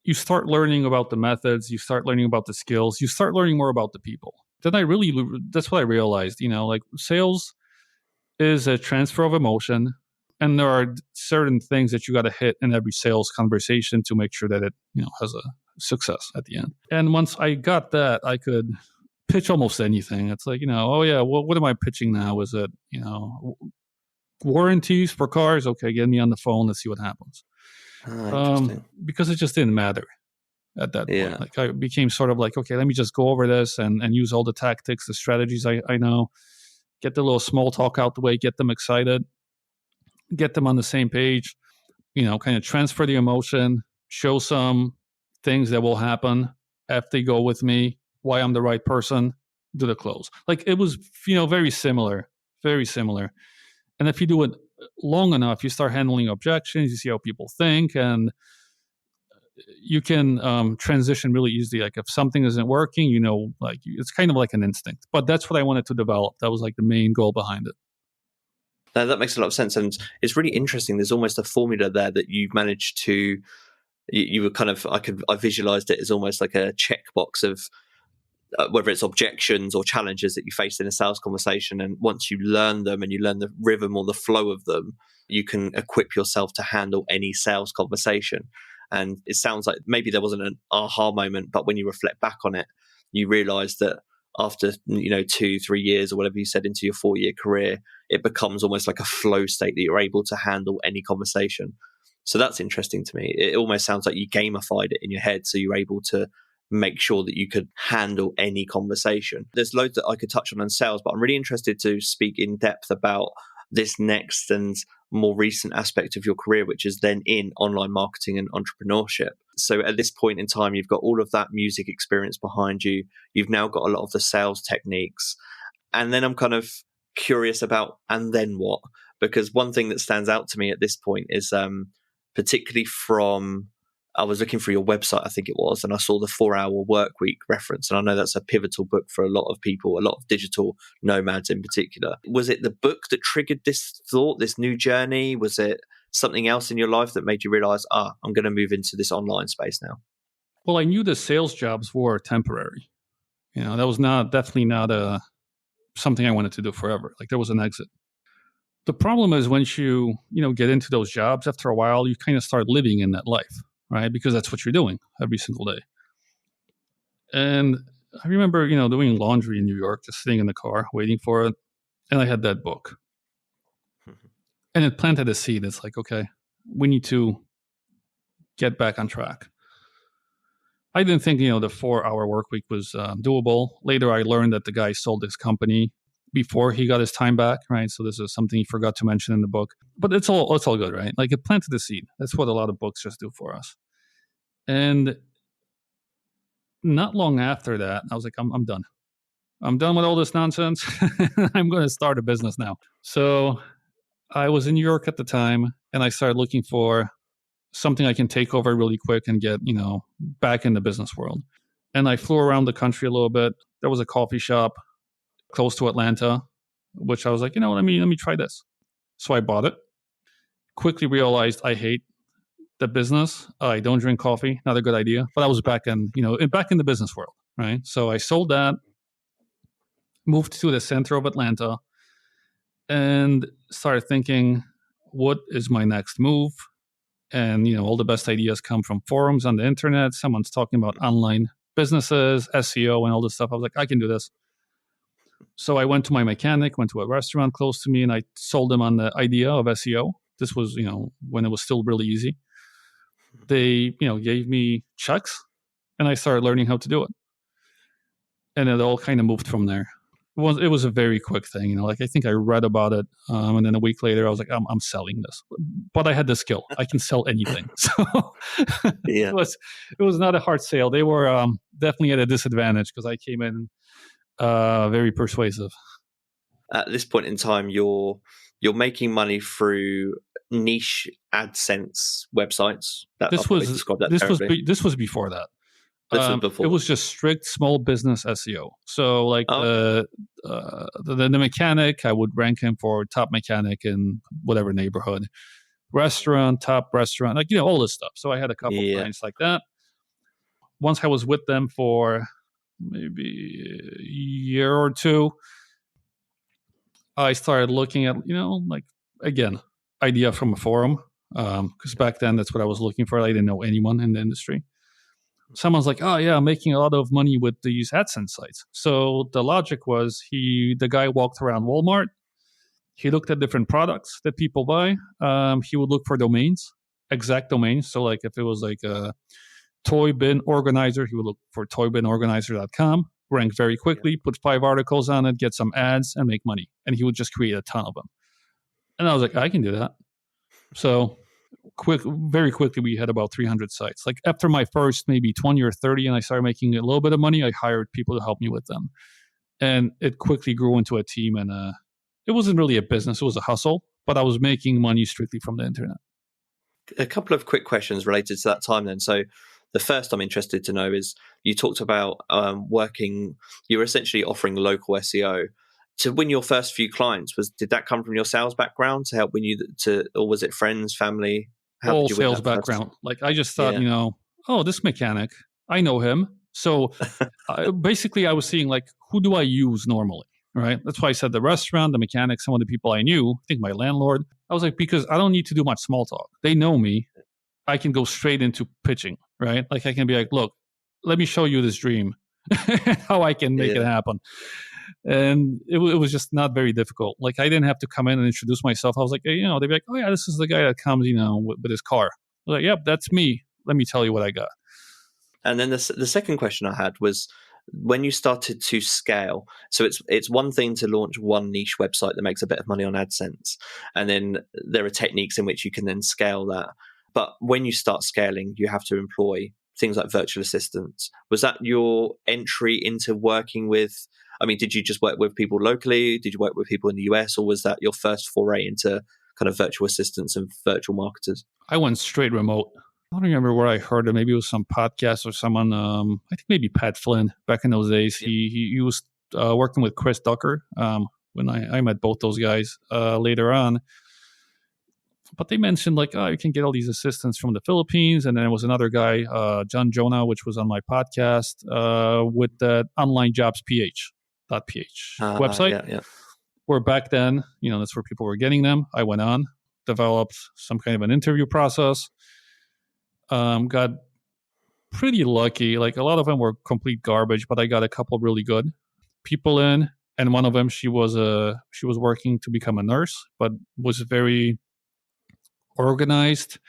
[SPEAKER 2] You start learning about the methods, you start learning about the skills, you start learning more about the people. Then that's what I realized, like sales is a transfer of emotion, and there are certain things that you got to hit in every sales conversation to make sure that it, has a success at the end. And once I got that, I could pitch almost anything. It's like, oh yeah, well, what am I pitching now? Is it, warranties for cars? Okay, get me on the phone. Let's see what happens. Because it just didn't matter at that point. Like I became sort of like, okay, let me just go over this and use all the tactics, the strategies I know, get the little small talk out the way, get them excited, get them on the same page, kind of transfer the emotion, show some things that will happen if they go with me, why I'm the right person, do the close. Like it was, very similar. And if you do it long enough, you start handling objections, you see how people think, and you can transition really easily. Like if something isn't working, like it's kind of like an instinct. But that's what I wanted to develop. That was like the main goal behind it.
[SPEAKER 1] No, that makes a lot of sense. And it's really interesting. There's almost a formula there that you've managed to, you were kind of, I visualized it as almost like a checkbox of whether it's objections or challenges that you face in a sales conversation. And once you learn them and you learn the rhythm or the flow of them, you can equip yourself to handle any sales conversation. And it sounds like maybe there wasn't an aha moment, but when you reflect back on it, you realize that after 2-3 years or whatever you said into your 4-year career, it becomes almost like a flow state that you're able to handle any conversation. So that's interesting to me. It almost sounds like you gamified it in your head, so you're able to make sure that you could handle any conversation. There's loads that I could touch on sales, but I'm really interested to speak in depth about this next and more recent aspect of your career, which is then in online marketing and entrepreneurship. So at this point in time, you've got all of that music experience behind you. You've now got a lot of the sales techniques. And then I'm kind of curious about, and then what? Because one thing that stands out to me at this point is particularly from, I was looking for your website, I think it was, and I saw the 4-Hour Workweek reference. And I know that's a pivotal book for a lot of people, a lot of digital nomads in particular. Was it the book that triggered this thought, this new journey? Was it something else in your life that made you realize, I'm going to move into this online space now?
[SPEAKER 2] Well, I knew the sales jobs were temporary. That was definitely not something I wanted to do forever. Like, there was an exit. The problem is once you get into those jobs, after a while, you kind of start living in that life. Right? Because that's what you're doing every single day. And I remember, doing laundry in New York, just sitting in the car, waiting for it. And I had that book. And it planted a seed. It's like, okay, we need to get back on track. I didn't think, the 4-Hour Workweek was doable. Later, I learned that the guy sold his company before he got his time back, right? So this is something he forgot to mention in the book. But it's all good, right? Like, it planted the seed. That's what a lot of books just do for us. And not long after that, I was like, I'm done. I'm done with all this nonsense. I'm going to start a business now. So I was in New York at the time, and I started looking for something I can take over really quick and get, back in the business world. And I flew around the country a little bit. There was a coffee shop close to Atlanta, which I was like, let me try this. So I bought it. Quickly realized I hate the business. I don't drink coffee. Not a good idea. But I was back in the business world, right? So I sold that, moved to the center of Atlanta, and started thinking, what is my next move? And, all the best ideas come from forums on the internet. Someone's talking about online businesses, SEO, and all this stuff. I was like, I can do this. So I went to my mechanic, went to a restaurant close to me, and I sold them on the idea of SEO. This was, when it was still really easy. They, gave me checks, and I started learning how to do it. And it all kind of moved from there. It was a very quick thing, like, I think I read about it, and then a week later I was like, I'm selling this. But I had the skill. I can sell anything. So
[SPEAKER 1] yeah.
[SPEAKER 2] it was not a hard sale. They were definitely at a disadvantage because I came in very persuasive.
[SPEAKER 1] At this point in time, you're making money through niche AdSense websites.
[SPEAKER 2] This was before that. It was just strict small business SEO. So, like, the mechanic, I would rank him for top mechanic in whatever neighborhood. Restaurant, top restaurant, like, all this stuff. So I had a couple of clients like that. Once I was with them for maybe a year or two, I started looking at, like, again, idea from a forum. Because back then, that's what I was looking for. I didn't know anyone in the industry. Someone's like, oh yeah, I'm making a lot of money with these AdSense sites. So the logic was the guy walked around Walmart. He looked at different products that people buy. He would look for domains, exact domains. So, like, if it was like a toy bin organizer, he would look for toybinorganizer.com, rank very quickly, put 5 articles on it, get some ads, and make money. And he would just create a ton of them. And I was like, I can do that. So very quickly, we had about 300 sites. Like, after my first maybe 20 or 30, and I started making a little bit of money, I hired people to help me with them. And it quickly grew into a team. And it wasn't really a business. It was a hustle. But I was making money strictly from the internet.
[SPEAKER 1] A couple of quick questions related to that time then. So the first I'm interested to know is, you talked about you were essentially offering local SEO. to win your first few clients, did that come from your sales background to help win you or was it friends, family? How
[SPEAKER 2] All
[SPEAKER 1] did you win
[SPEAKER 2] sales
[SPEAKER 1] that first?
[SPEAKER 2] background. Like I just thought,
[SPEAKER 1] Yeah.
[SPEAKER 2] oh, this mechanic, I know him. So basically I was seeing like, who do I use normally? Right. That's why I said the restaurant, the mechanic, some of the people I knew, I think my landlord. I was like, because I don't need to do much small talk. They know me. I can go straight into pitching, right? Like I can be like, look, let me show you this dream, how I can make it happen. And it was just not very difficult. Like I didn't have to come in and introduce myself. I was like, hey, they'd be like, oh yeah, this is the guy that comes, with his car. I was like, yep, that's me. Let me tell you what I got.
[SPEAKER 1] And then the second question I had was, when you started to scale, so it's one thing to launch one niche website that makes a bit of money on AdSense, and then there are techniques in which you can then scale that. But when you start scaling, you have to employ things like virtual assistants. Was that your entry into working with? I mean, did you just work with people locally? Did you work with people in the US, or was that your first foray into kind of virtual assistants and virtual marketers?
[SPEAKER 2] I went straight remote. I don't remember where I heard it. Maybe it was some podcast or someone. I think maybe Pat Flynn back in those days. Yeah. He was working with Chris Ducker when I met both those guys later on. But they mentioned like, oh, you can get all these assistants from the Philippines. And then there was another guy, John Jonah, which was on my podcast with the Online Jobs PH website.
[SPEAKER 1] Yeah.
[SPEAKER 2] Where back then, that's where people were getting them. I went on, developed some kind of an interview process. Got pretty lucky. Like a lot of them were complete garbage, but I got a couple really good people in. And one of them, she was working to become a nurse, but was very organized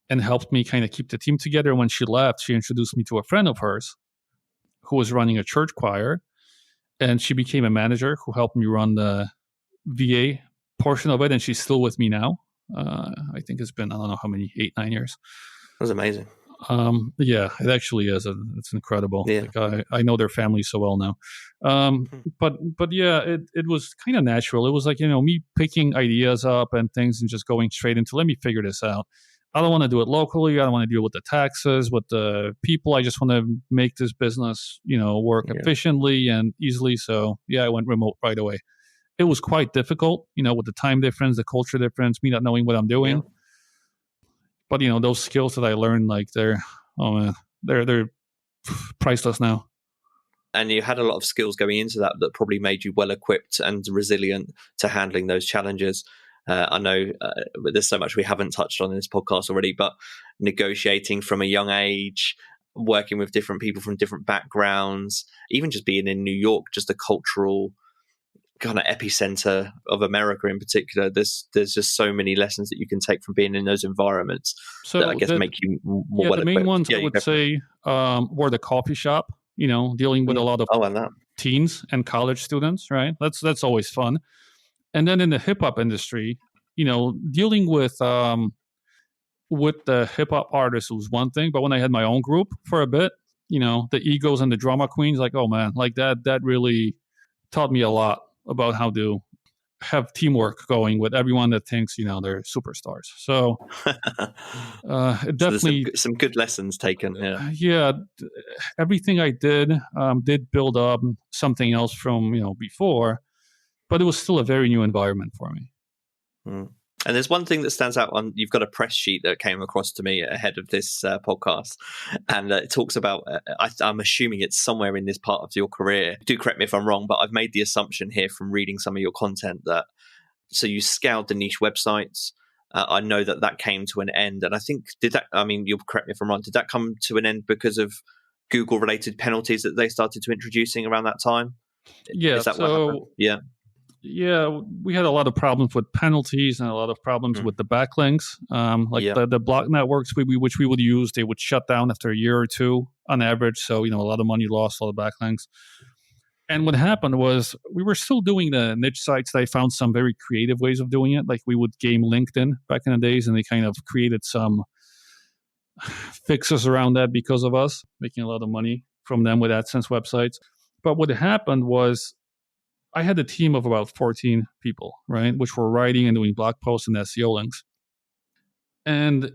[SPEAKER 2] and helped me kind of keep the team together. When she left, she introduced me to a friend of hers who was running a church choir, and she became a manager who helped me run the VA portion of it. And she's still with me now. I think it's been, I don't know how many, 8-9 years.
[SPEAKER 1] That's amazing.
[SPEAKER 2] Yeah, it actually is. It's incredible.
[SPEAKER 1] Yeah.
[SPEAKER 2] Like I know their family so well now. But yeah, it was kind of natural. It was like, me picking ideas up and things and just going straight into, let me figure this out. I don't want to do it locally. I don't want to deal with the taxes, with the people. I just want to make this business, work efficiently and easily. So yeah, I went remote right away. It was quite difficult, with the time difference, the culture difference, me not knowing what I'm doing. Yeah. But those skills that I learned, like they're priceless now.
[SPEAKER 1] And you had a lot of skills going into that probably made you well equipped and resilient to handling those challenges. I know there's so much we haven't touched on in this podcast already, but negotiating from a young age, working with different people from different backgrounds, even just being in New York, just a cultural kind of epicenter of America in particular. There's just so many lessons that you can take from being in those environments that I guess make you more well equipped.
[SPEAKER 2] The main ones I would say were the coffee shop, dealing with a lot of teens and college students, right? That's always fun. And then in the hip hop industry, dealing with the hip hop artists was one thing, but when I had my own group for a bit, the egos and the drama queens, like, oh man, like that really taught me a lot about how to have teamwork going with everyone that thinks, they're superstars. So it definitely
[SPEAKER 1] some good lessons taken.
[SPEAKER 2] Yeah. Everything I did build up something else from, before, but it was still a very new environment for me.
[SPEAKER 1] And there's one thing that stands out on, you've got a press sheet that came across to me ahead of this podcast, and it talks about, I'm assuming it's somewhere in this part of your career. Do correct me if I'm wrong, but I've made the assumption here from reading some of your content that, so you scaled the niche websites. I know that came to an end. And I think, you'll correct me if I'm wrong, did that come to an end because of Google related penalties that they started to introducing around that time?
[SPEAKER 2] Yeah.
[SPEAKER 1] Is that what happened? Yeah.
[SPEAKER 2] Yeah, we had a lot of problems with penalties and a lot of problems with the backlinks. The block networks which we would use, they would shut down after a year or two on average. So, a lot of money lost, all the backlinks. And what happened was we were still doing the niche sites. I found some very creative ways of doing it. Like we would game LinkedIn back in the days, and they kind of created some fixes around that because of us, making a lot of money from them with AdSense websites. But what happened was, I had a team of about 14 people, right, which were writing and doing blog posts and SEO links. And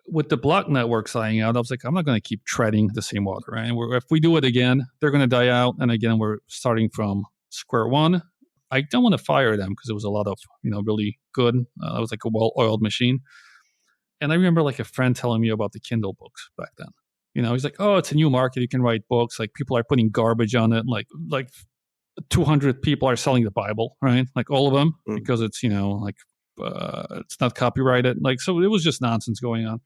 [SPEAKER 2] with the block network dying out, I was like, I'm not going to keep treading the same water, right? If we do it again, they're going to die out. And again, we're starting from square one. I don't want to fire them because it was a lot of, really good. It was like a well-oiled machine. And I remember like a friend telling me about the Kindle books back then. He's like, oh, it's a new market. You can write books. Like people are putting garbage on it. Like 200 people are selling the Bible, right? Like all of them because it's, it's not copyrighted. Like, so it was just nonsense going on.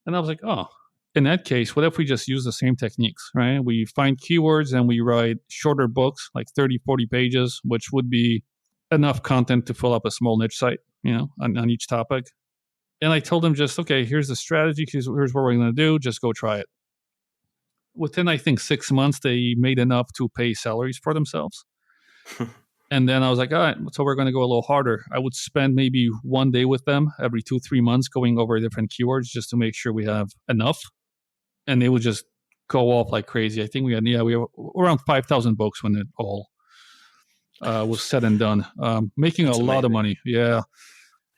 [SPEAKER 2] And I was like, oh, in that case, what if we just use the same techniques, right? We find keywords and we write shorter books, like 30, 40 pages, which would be enough content to fill up a small niche site, on each topic. And I told them just, okay, here's the strategy. Here's what we're going to do. Just go try it. Within, I think, 6 months, they made enough to pay salaries for themselves. And then I was like, all right, so we're going to go a little harder. I would spend maybe one day with them every 2-3 months going over different keywords just to make sure we have enough. And they would just go off like crazy. I think we had around 5,000 books when it all was said and done. Making That's a lot of money. Yeah.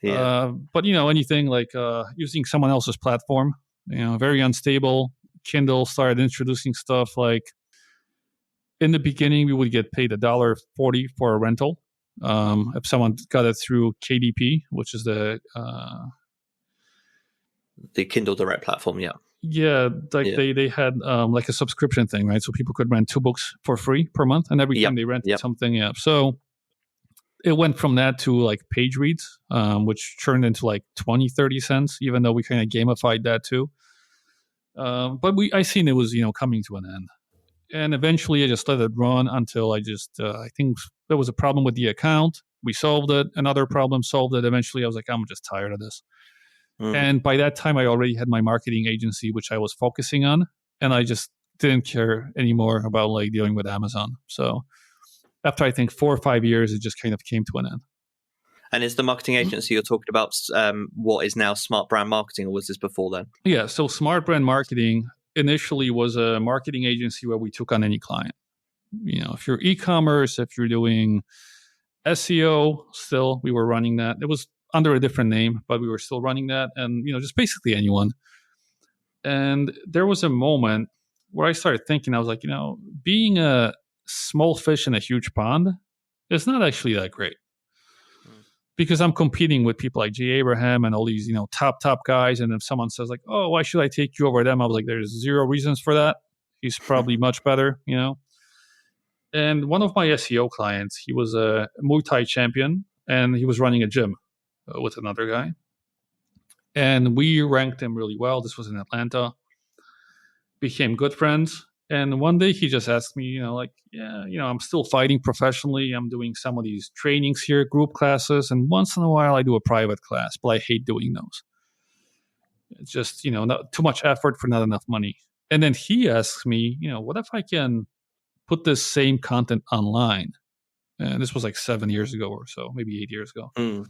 [SPEAKER 2] But, anything like using someone else's platform, very unstable. Kindle started introducing stuff like in the beginning, we would get paid $1.40 for a rental. If someone got it through KDP, which is the
[SPEAKER 1] Kindle Direct platform, yeah.
[SPEAKER 2] Yeah, they had like a subscription thing, right? So people could rent 2 books for free per month, and every time they rented something, So it went from that to like page reads, which turned into like 20-30 cents, even though we kind of gamified that too. But I seen it was, coming to an end. And eventually I just let it run until I think there was a problem with the account. We solved it. Another problem solved it. Eventually I was like, I'm just tired of this. And by that time I already had my marketing agency, which I was focusing on. And I just didn't care anymore about like dealing with Amazon. So after I think 4 or 5 years, it just kind of came to an end.
[SPEAKER 1] And is the marketing agency you're talking about what is now Smart Brand Marketing, or was this before then? Yeah,
[SPEAKER 2] so Smart Brand Marketing initially was a marketing agency where we took on any client. If you're e-commerce, if you're doing SEO, still we were running that. It was under a different name, but we were still running that, and just basically anyone. And there was a moment where I started thinking, I was like, being a small fish in a huge pond is not actually that great. Because I'm competing with people like Jay Abraham and all these, top guys. And if someone says like, oh, why should I take you over them? I was like, there's 0 reasons for that. He's probably much better, And one of my SEO clients, he was a Muay Thai champion and he was running a gym with another guy. And we ranked him really well. This was in Atlanta. Became good friends. And one day he just asked me, I'm still fighting professionally. I'm doing some of these trainings here, group classes. And once in a while I do a private class, but I hate doing those. It's just, not too much effort for not enough money. And then he asks me, what if I can put this same content online? And this was like 7 years ago or so, maybe 8 years ago.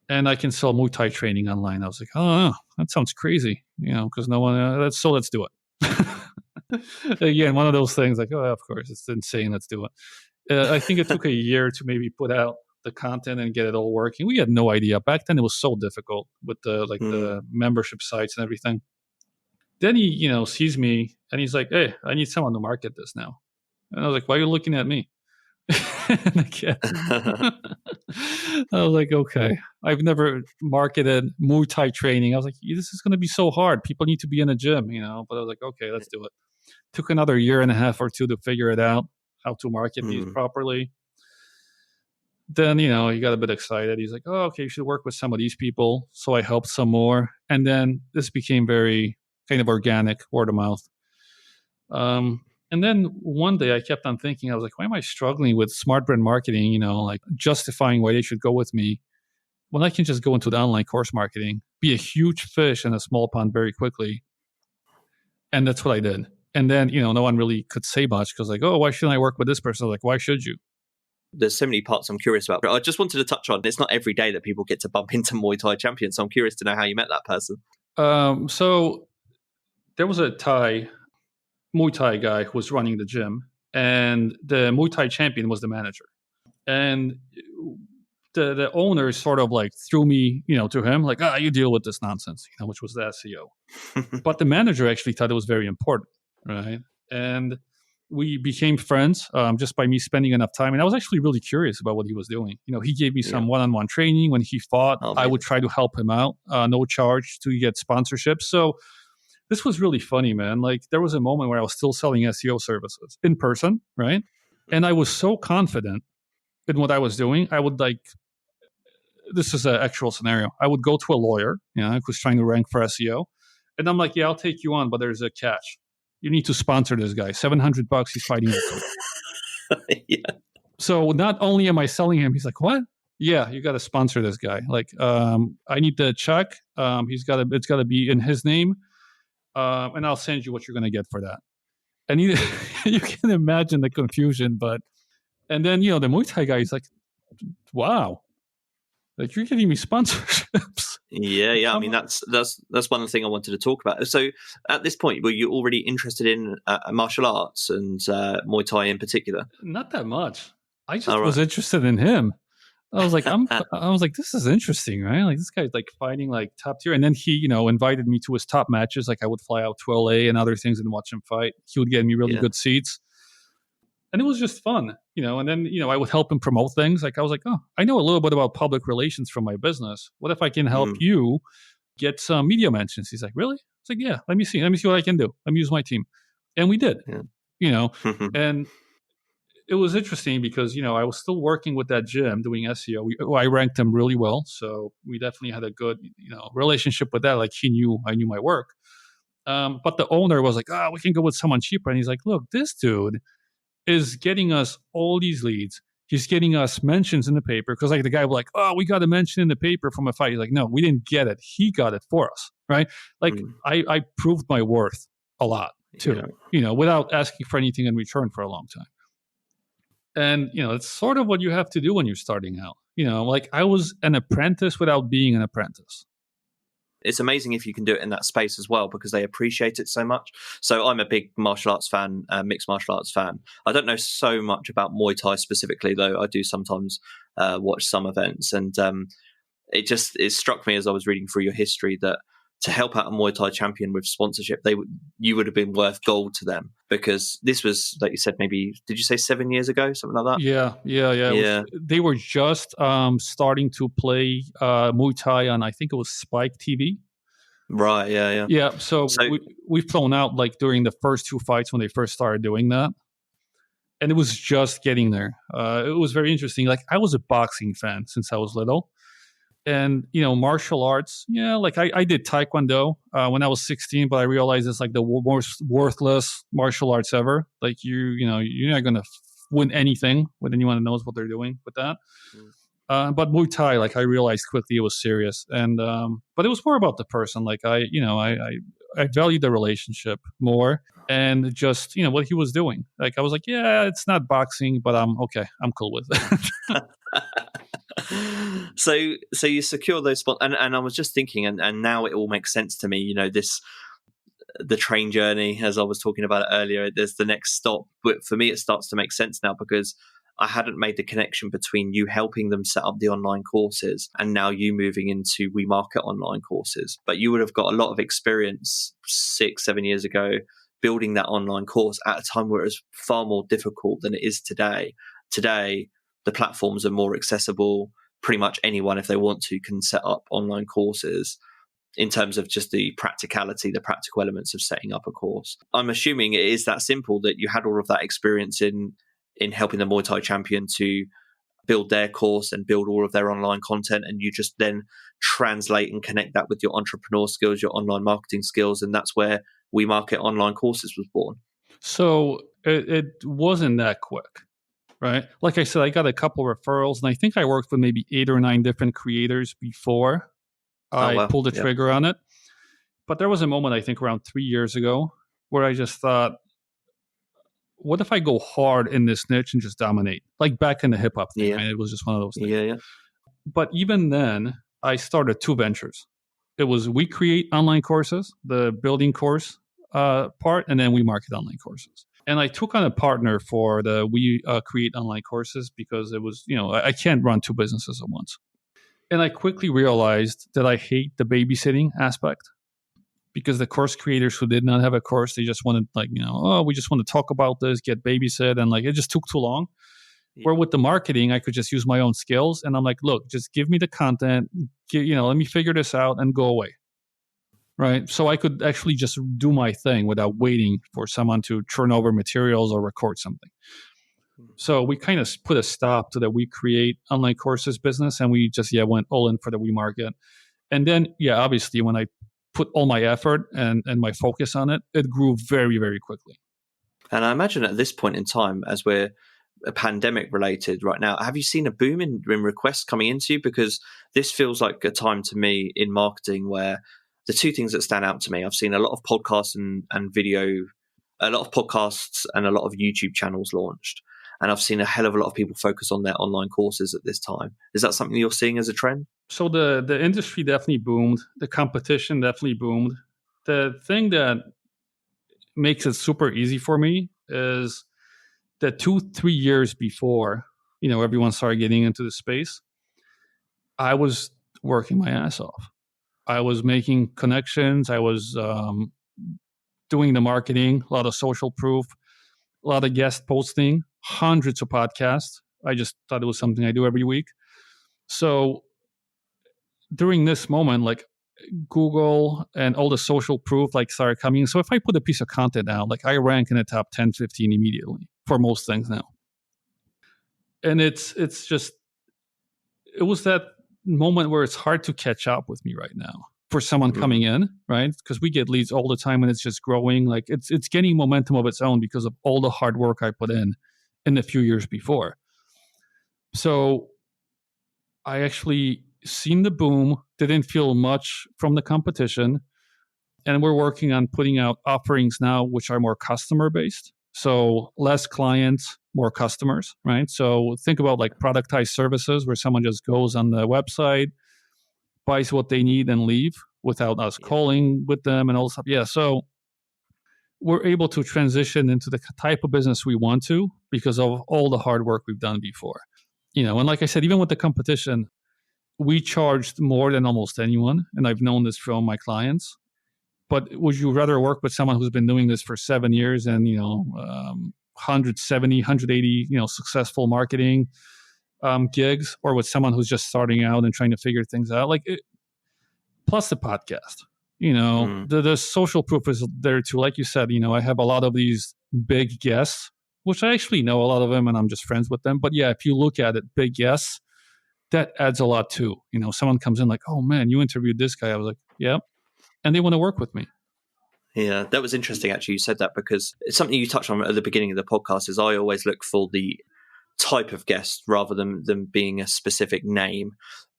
[SPEAKER 2] And I can sell Muay Thai training online. I was like, oh, that sounds crazy, because no one, let's do it. Again, one of those things like, oh, of course, it's insane. Let's do it. I think it took a year to maybe put out the content and get it all working. We had no idea. Back then, it was so difficult with the membership sites and everything. Then he, sees me and he's like, hey, I need someone to market this now. And I was like, why are you looking at me? I was like, okay, I've never marketed Muay Thai training. I was like, this is going to be so hard. People need to be in a gym, But I was like, okay, let's do it. Took another 1.5 years or 2 to figure it out, how to market these properly. Then, he got a bit excited. He's like, oh, okay, you should work with some of these people. So I helped some more. And then this became very kind of organic, word of mouth. And then one day I kept on thinking, I was like, why am I struggling with Smart Brand Marketing, like justifying why they should go with me when I can just go into the online course marketing, be a huge fish in a small pond very quickly. And that's what I did. And then, no one really could say much because like, oh, why shouldn't I work with this person? I was like, why should you?
[SPEAKER 1] There's so many parts I'm curious about. But I just wanted to touch on, it's not every day that people get to bump into Muay Thai champions. So I'm curious to know how you met that person.
[SPEAKER 2] So there was a Muay Thai guy who was running the gym, and the Muay Thai champion was the manager. And the owner sort of like threw me, to him, like, you deal with this nonsense, which was the SEO. But the manager actually thought it was very important, right? And we became friends just by me spending enough time. And I was actually really curious about what he was doing. He gave me some one-on-one training when he fought. I would try to help him out, no charge to get sponsorships. So this was really funny, man. Like there was a moment where I was still selling SEO services in person, right? And I was so confident in what I was doing. I would this is an actual scenario. I would go to a lawyer, who's trying to rank for SEO. And I'm like, yeah, I'll take you on, but there's a catch. You need to sponsor this guy. $700, he's fighting you.
[SPEAKER 1] Yeah.
[SPEAKER 2] So not only am I selling him, he's like, what? Yeah, you got to sponsor this guy. Like, I need the check. It's got to be in his name. And I'll send you what you're going to get for that. And you can imagine the confusion, and then, the Muay Thai guy is like, wow, like you're giving me sponsorships.
[SPEAKER 1] Yeah. I mean, that's one thing I wanted to talk about. So at this point, were you already interested in martial arts and Muay Thai in particular?
[SPEAKER 2] Not that much. I just was interested in him. I was like, this is interesting, right? Like this guy's like fighting like top tier. And then he, invited me to his top matches. Like I would fly out to LA and other things and watch him fight. He would get me really good seats. And it was just fun, and then, I would help him promote things. Like I was like, oh, I know a little bit about public relations from my business. What if I can help you get some media mentions? He's like, really? It's like, yeah, let me see what I can do. Let me use my team. And we did, and it was interesting because, I was still working with that gym doing SEO. I ranked him really well. So we definitely had a good, relationship with that. Like I knew my work. But the owner was like, we can go with someone cheaper. And he's like, look, this dude is getting us all these leads. He's getting us mentions in the paper. Because like the guy was like, oh, we got a mention in the paper from a fight. He's like, no, we didn't get it. He got it for us. Right. Like I proved my worth a lot too, without asking for anything in return for a long time. And, it's sort of what you have to do when you're starting out. Like I was an apprentice without being an apprentice.
[SPEAKER 1] It's amazing if you can do it in that space as well, because they appreciate it so much. So I'm a big martial arts fan, mixed martial arts fan. I don't know so much about Muay Thai specifically, though I do sometimes watch some events. And it struck me as I was reading through your history that to help out a Muay Thai champion with sponsorship, you would have been worth gold to them, because this was, like you said, maybe, did you say 7 years ago, something like that?
[SPEAKER 2] Yeah. They were just starting to play Muay Thai on, I think it was Spike TV.
[SPEAKER 1] Right, yeah.
[SPEAKER 2] Yeah, so we've flown out like during the first two fights when they first started doing that. And it was just getting there. It was very interesting. Like I was a boxing fan since I was little. And, martial arts, like I did Taekwondo when I was 16, but I realized it's like the most worthless martial arts ever. Like you're not going to win anything with anyone who knows what they're doing with that. But Muay Thai, like I realized quickly it was serious. And, but it was more about the person. Like I valued the relationship more and just, what he was doing. Like I was like, yeah, it's not boxing, but I'm cool with it.
[SPEAKER 1] So you secure those spots, and I was just thinking, and now it all makes sense to me. The train journey, as I was talking about it earlier. There's the next stop, but for me, it starts to make sense now because I hadn't made the connection between you helping them set up the online courses and now you moving into We Market online courses. But you would have got a lot of experience 6-7 years ago building that online course at a time where it was far more difficult than it is today. Today, the platforms are more accessible. Pretty much anyone, if they want to, can set up online courses in terms of just the practicality, the practical elements of setting up a course. I'm assuming it is that simple, that you had all of that experience in helping the Muay Thai champion to build their course and build all of their online content, and you just then translate and connect that with your entrepreneur skills, your online marketing skills, and that's where We Market online courses was born.
[SPEAKER 2] So it wasn't that quick. Right. Like I said, I got a couple referrals, and I think I worked with maybe 8 or 9 different creators before I pulled the trigger on it. But there was a moment, I think around 3 years ago, where I just thought, what if I go hard in this niche and just dominate? Like back in the hip hop thing. Right? It was just one of those things.
[SPEAKER 1] Yeah.
[SPEAKER 2] But even then, I started 2 ventures. It was We Create online courses, the building course part, and then We Market online courses. And I took on a partner for the We Create online courses because it was, I can't run 2 businesses at once. And I quickly realized that I hate the babysitting aspect. because the course creators who did not have a course, they just wanted like, oh, we just want to talk about this, get babysit. And like, it just took too long.
[SPEAKER 1] Yeah.
[SPEAKER 2] Where with the marketing, I could just use my own skills. And I'm like, look, just give me the content, let me figure this out and go away. Right. So I could actually just do my thing without waiting for someone to turn over materials or record something. So we kind of put a stop to the We Create online courses business, and we just went all in for the We Market. And then obviously when I put all my effort and my focus on it, it grew very, very quickly.
[SPEAKER 1] And I imagine at this point in time, as we're pandemic related right now, have you seen a boom in requests coming into you? Because this feels like a time to me in marketing where the two things that stand out to me, I've seen a lot of podcasts and video, a lot of podcasts and a lot of YouTube channels launched. And I've seen a hell of a lot of people focus on their online courses at this time. Is that something you're seeing as a trend?
[SPEAKER 2] So the industry definitely boomed. The competition definitely boomed. The thing that makes it super easy for me is that 2-3 years before, everyone started getting into the space, I was working my ass off. I was making connections. I was doing the marketing, a lot of social proof, a lot of guest posting, hundreds of podcasts. I just thought it was something I do every week. So during this moment, like Google and all the social proof like started coming. So if I put a piece of content out, like I rank in the top 10, 15 immediately for most things now. And it was that moment where it's hard to catch up with me right now for someone coming in, right? Because we get leads all the time and it's just growing. Like it's gaining momentum of its own because of all the hard work I put in the few years before. So I actually seen the boom, didn't feel much from the competition. And we're working on putting out offerings now, which are more customer based. So less clients, more customers, right? So think about like productized services where someone just goes on the website, buys what they need and leave without us calling with them and all stuff. Yeah. So we're able to transition into the type of business we want to because of all the hard work we've done before. And like I said, even with the competition, we charged more than almost anyone. And I've known this from my clients. But would you rather work with someone who's been doing this for 7 years and, 170, 180, successful marketing gigs, or with someone who's just starting out and trying to figure things out? Plus the podcast, the social proof is there too. Like you said, I have a lot of these big guests, which I actually know a lot of them and I'm just friends with them. But if you look at it, big guests, that adds a lot too. Someone comes in like, oh man, you interviewed this guy. I was like, yeah. And they want to work with me.
[SPEAKER 1] Yeah, that was interesting actually you said that, because it's something you touched on at the beginning of the podcast is I always look for the type of guest rather than being a specific name.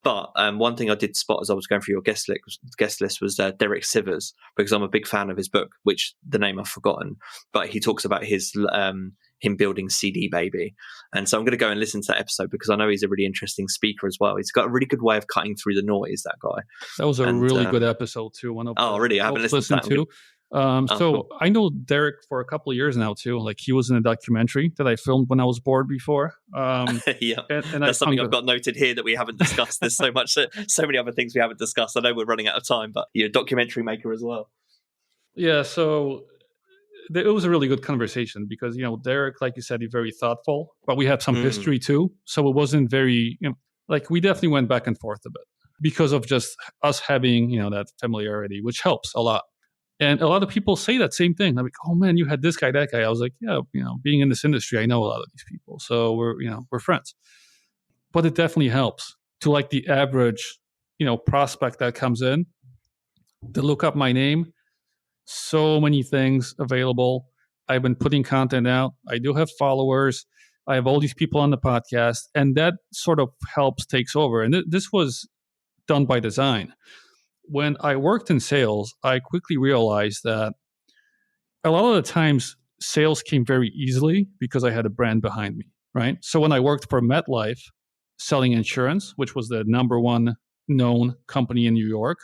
[SPEAKER 1] But one thing I did spot as I was going through your guest list was Derek Sivers, because I'm a big fan of his book, which the name I've forgotten, but he talks about his him building CD Baby. And so I'm going to go and listen to that episode because I know he's a really interesting speaker as well. He's got a really good way of cutting through the noise, that guy.
[SPEAKER 2] That was a really good episode too.
[SPEAKER 1] Really? I haven't listened to that.
[SPEAKER 2] Cool. I know Derek for a couple of years now too. Like he was in a documentary that I filmed when I was bored before.
[SPEAKER 1] Yeah, and that's something I've got noted here that we haven't discussed. There's so many other things we haven't discussed. I know we're running out of time, but you're a documentary maker as well. Yeah,
[SPEAKER 2] so it was a really good conversation because, Derek, like you said, he's very thoughtful, but we have some history too. So it wasn't very, we definitely went back and forth a bit because of just us having, that familiarity, which helps a lot. And a lot of people say that same thing. I'm like, oh man, you had this guy, that guy. I was like, yeah, being in this industry, I know a lot of these people. So we're friends. But it definitely helps to like the average, prospect that comes in to look up my name. So many things available. I've been putting content out. I do have followers. I have all these people on the podcast, and that sort of takes over. And this was done by design. When I worked in sales, I quickly realized that a lot of the times sales came very easily because I had a brand behind me, right? So when I worked for MetLife selling insurance, which was the number one known company in New York,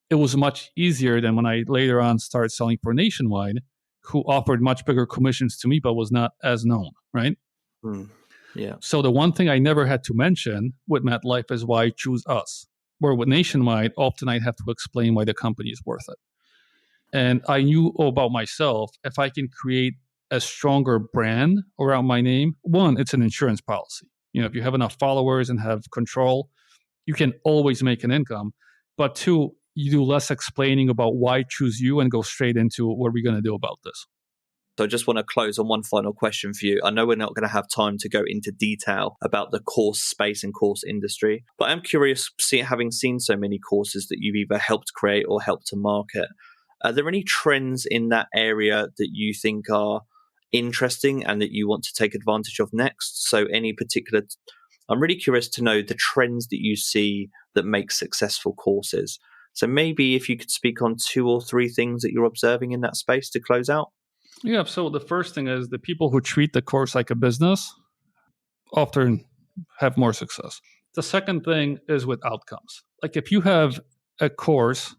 [SPEAKER 2] it was much easier than when I later on started selling for Nationwide, who offered much bigger commissions to me, but was not as known, right?
[SPEAKER 1] Yeah.
[SPEAKER 2] So the one thing I never had to mention with MetLife is why I choose us. Where with Nationwide, often I'd have to explain why the company is worth it. And I knew about myself, if I can create a stronger brand around my name, one, it's an insurance policy. If you have enough followers and have control, you can always make an income. But two, you do less explaining about why choose you and go straight into what are we going to do about this.
[SPEAKER 1] So I just want to close on one final question for you. I know we're not going to have time to go into detail about the course space and course industry, but I'm curious, having seen so many courses that you've either helped create or helped to market, are there any trends in that area that you think are interesting and that you want to take advantage of next? So I'm really curious to know the trends that you see that make successful courses. So maybe if you could speak on 2 or 3 things that you're observing in that space to close out.
[SPEAKER 2] Yeah, so the first thing is the people who treat the course like a business often have more success. The second thing is with outcomes. Like if you have a course,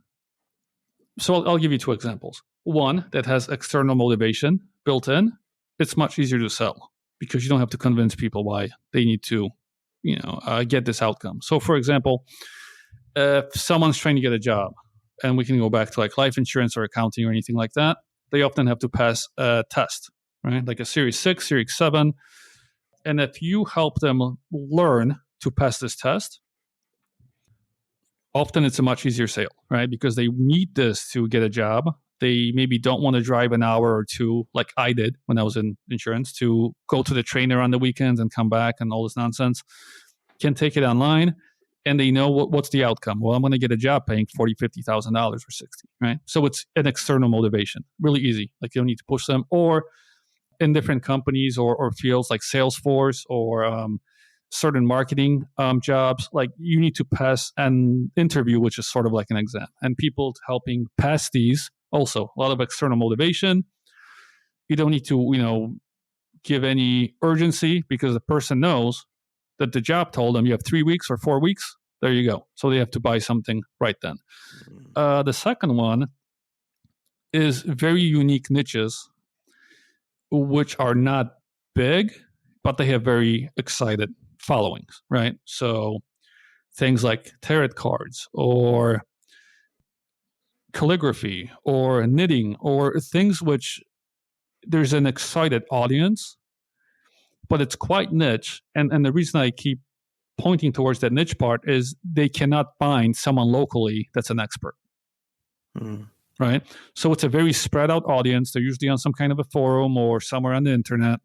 [SPEAKER 2] so I'll give you 2 examples. One that has external motivation built in, it's much easier to sell because you don't have to convince people why they need to, get this outcome. So for example, if someone's trying to get a job, and we can go back to like life insurance or accounting or anything like that, they often have to pass a test, right? Like a Series 6, Series 7. And if you help them learn to pass this test, often it's a much easier sale, right? Because they need this to get a job. They maybe don't want to drive an hour or 2, like I did when I was in insurance, to go to the trainer on the weekends and come back and all this nonsense. Can take it online. And they know what's the outcome. Well, I'm going to get a job paying $40,000, $50,000 or 60, right? So it's an external motivation, really easy. Like you don't need to push them. Or in different companies or fields like Salesforce or certain marketing jobs, like you need to pass an interview, which is sort of like an exam. And people helping pass these, also a lot of external motivation. You don't need to, give any urgency because the person knows that the job told them you have 3 weeks or 4 weeks. There you go. So they have to buy something right then. The second one is very unique niches, which are not big, but they have very excited followings, right? So things like tarot cards or calligraphy or knitting or things which there's an excited audience, but it's quite niche. And the reason I keep pointing towards that niche part is they cannot find someone locally that's an expert. Right? So it's a very spread out audience. They're usually on some kind of a forum or somewhere on the internet.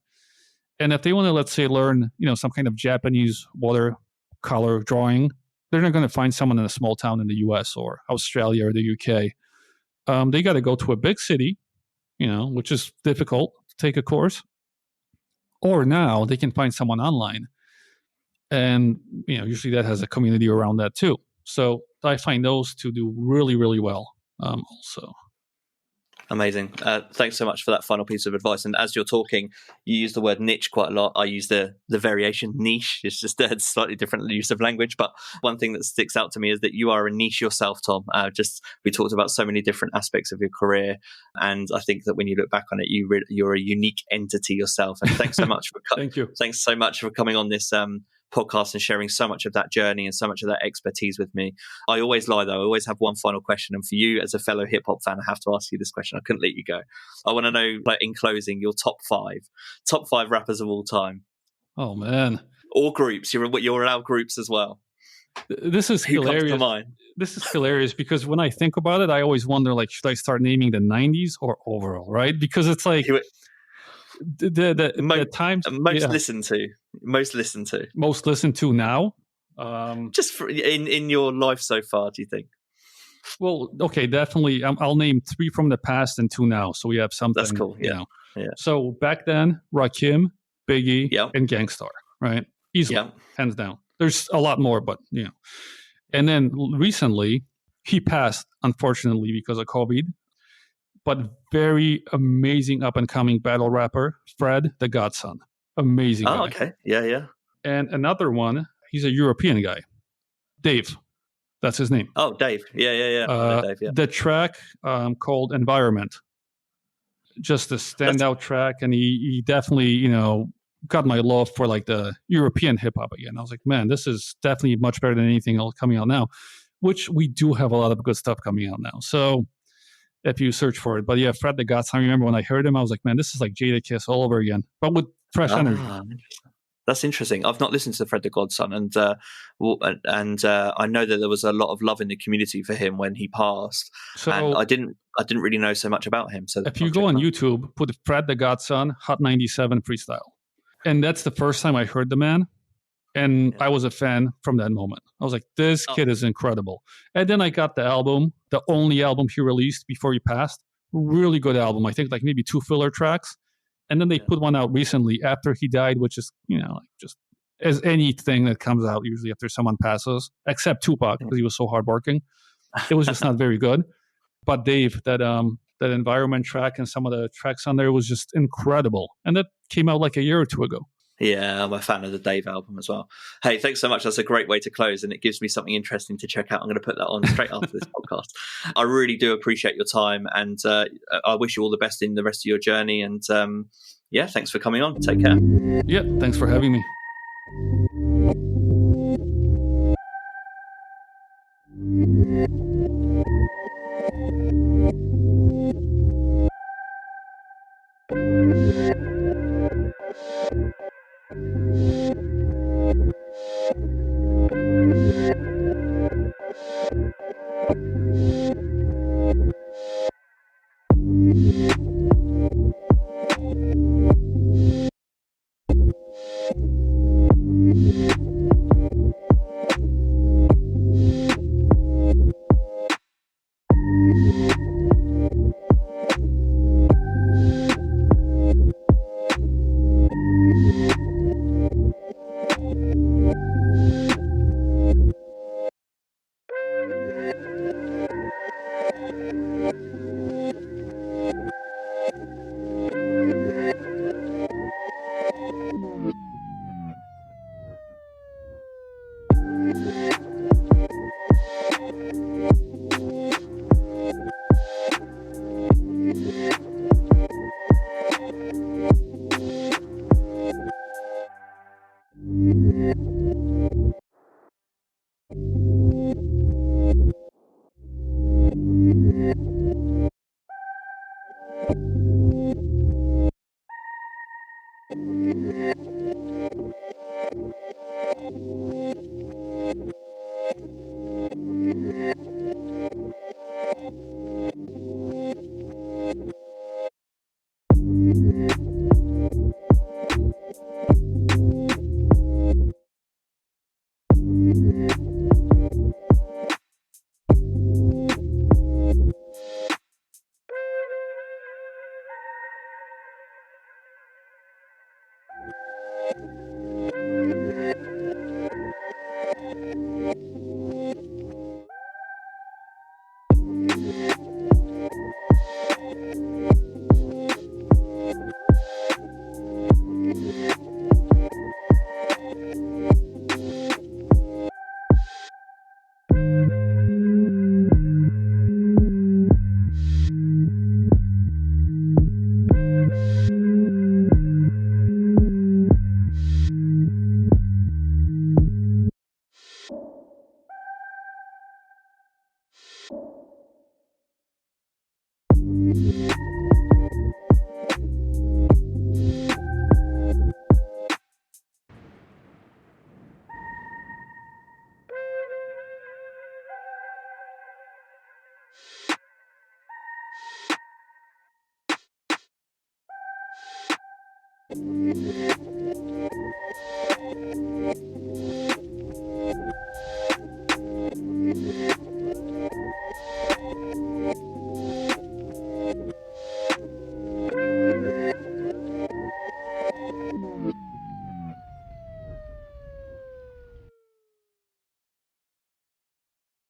[SPEAKER 2] And if they want to, let's say, learn, some kind of Japanese watercolor drawing, they're not going to find someone in a small town in the US or Australia or the UK. They got to go to a big city, which is difficult to take a course. Or now they can find someone online. And, usually that has a community around that too. So I find those to do really, really well also.
[SPEAKER 1] Amazing. Thanks so much for that final piece of advice. And as you're talking, you use the word niche quite a lot. I use the variation niche. It's just a slightly different use of language. But one thing that sticks out to me is that you are a niche yourself, Tom. We talked about so many different aspects of your career. And I think that when you look back on it, you're a unique entity yourself. And thanks so much for
[SPEAKER 2] Thank you.
[SPEAKER 1] Thanks so much for coming on this podcast and sharing so much of that journey and so much of that expertise with me. I always lie though. I always have one final question. And for you as a fellow hip hop fan, I have to ask you this question. I couldn't let you go. I want to know, in closing, your top five rappers of all time.
[SPEAKER 2] Oh man.
[SPEAKER 1] Or groups. You're allowed groups as well.
[SPEAKER 2] This is hilarious.
[SPEAKER 1] Who comes to mind?
[SPEAKER 2] This is hilarious because when I think about it, I always wonder, should I start naming the 90s or overall, right? Because it's like the times
[SPEAKER 1] most listened to. Most
[SPEAKER 2] listened to now.
[SPEAKER 1] Just in your life so far, do you think?
[SPEAKER 2] Well, okay, definitely. I'll name 3 from the past and 2 now, so we have something.
[SPEAKER 1] That's cool. Yeah.
[SPEAKER 2] So back then, Rakim, Biggie, and Gang Starr, right? Easily, hands down. There's a lot more, but And then recently, he passed, unfortunately, because of COVID. But very amazing up-and-coming battle rapper, Fred the Godson. Amazing guy.
[SPEAKER 1] Oh, okay. Yeah.
[SPEAKER 2] And another one, he's a European guy. Dave. That's his name.
[SPEAKER 1] Oh, Dave. Yeah. Dave, yeah.
[SPEAKER 2] The track called Environment. Just a standout track. And he definitely, got my love for the European hip-hop again. I was like, man, this is definitely much better than anything else coming out now, which we do have a lot of good stuff coming out now. So if you search for it. But yeah, Fred the Godson. I remember when I heard him, I was like, man, this is like Jadakiss all over again, but with fresh energy.
[SPEAKER 1] That's interesting. I've not listened to Fred the Godson, and I know that there was a lot of love in the community for him when he passed.
[SPEAKER 2] So
[SPEAKER 1] and I didn't really know so much about him. So
[SPEAKER 2] if you go on YouTube, put Fred the Godson Hot 97 freestyle, and that's the first time I heard the man, and I was a fan from that moment. I was like, this kid is incredible. And then I got the album, the only album he released before he passed. Really good album. I think like maybe 2 filler tracks. And then they put one out recently after he died, which is, like just as anything that comes out usually after someone passes, except Tupac, because he was so hardworking. It was just not very good. But Dave, that environment track and some of the tracks on there was just incredible. And that came out like a year or 2 ago.
[SPEAKER 1] Yeah, I'm a fan of the Dave album as well. Hey, thanks so much. That's a great way to close, and it gives me something interesting to check out. I'm going to put that on straight after this podcast. I really do appreciate your time, and I wish you all the best in the rest of your journey. And thanks for coming on. Take care.
[SPEAKER 2] Yeah, thanks for having me.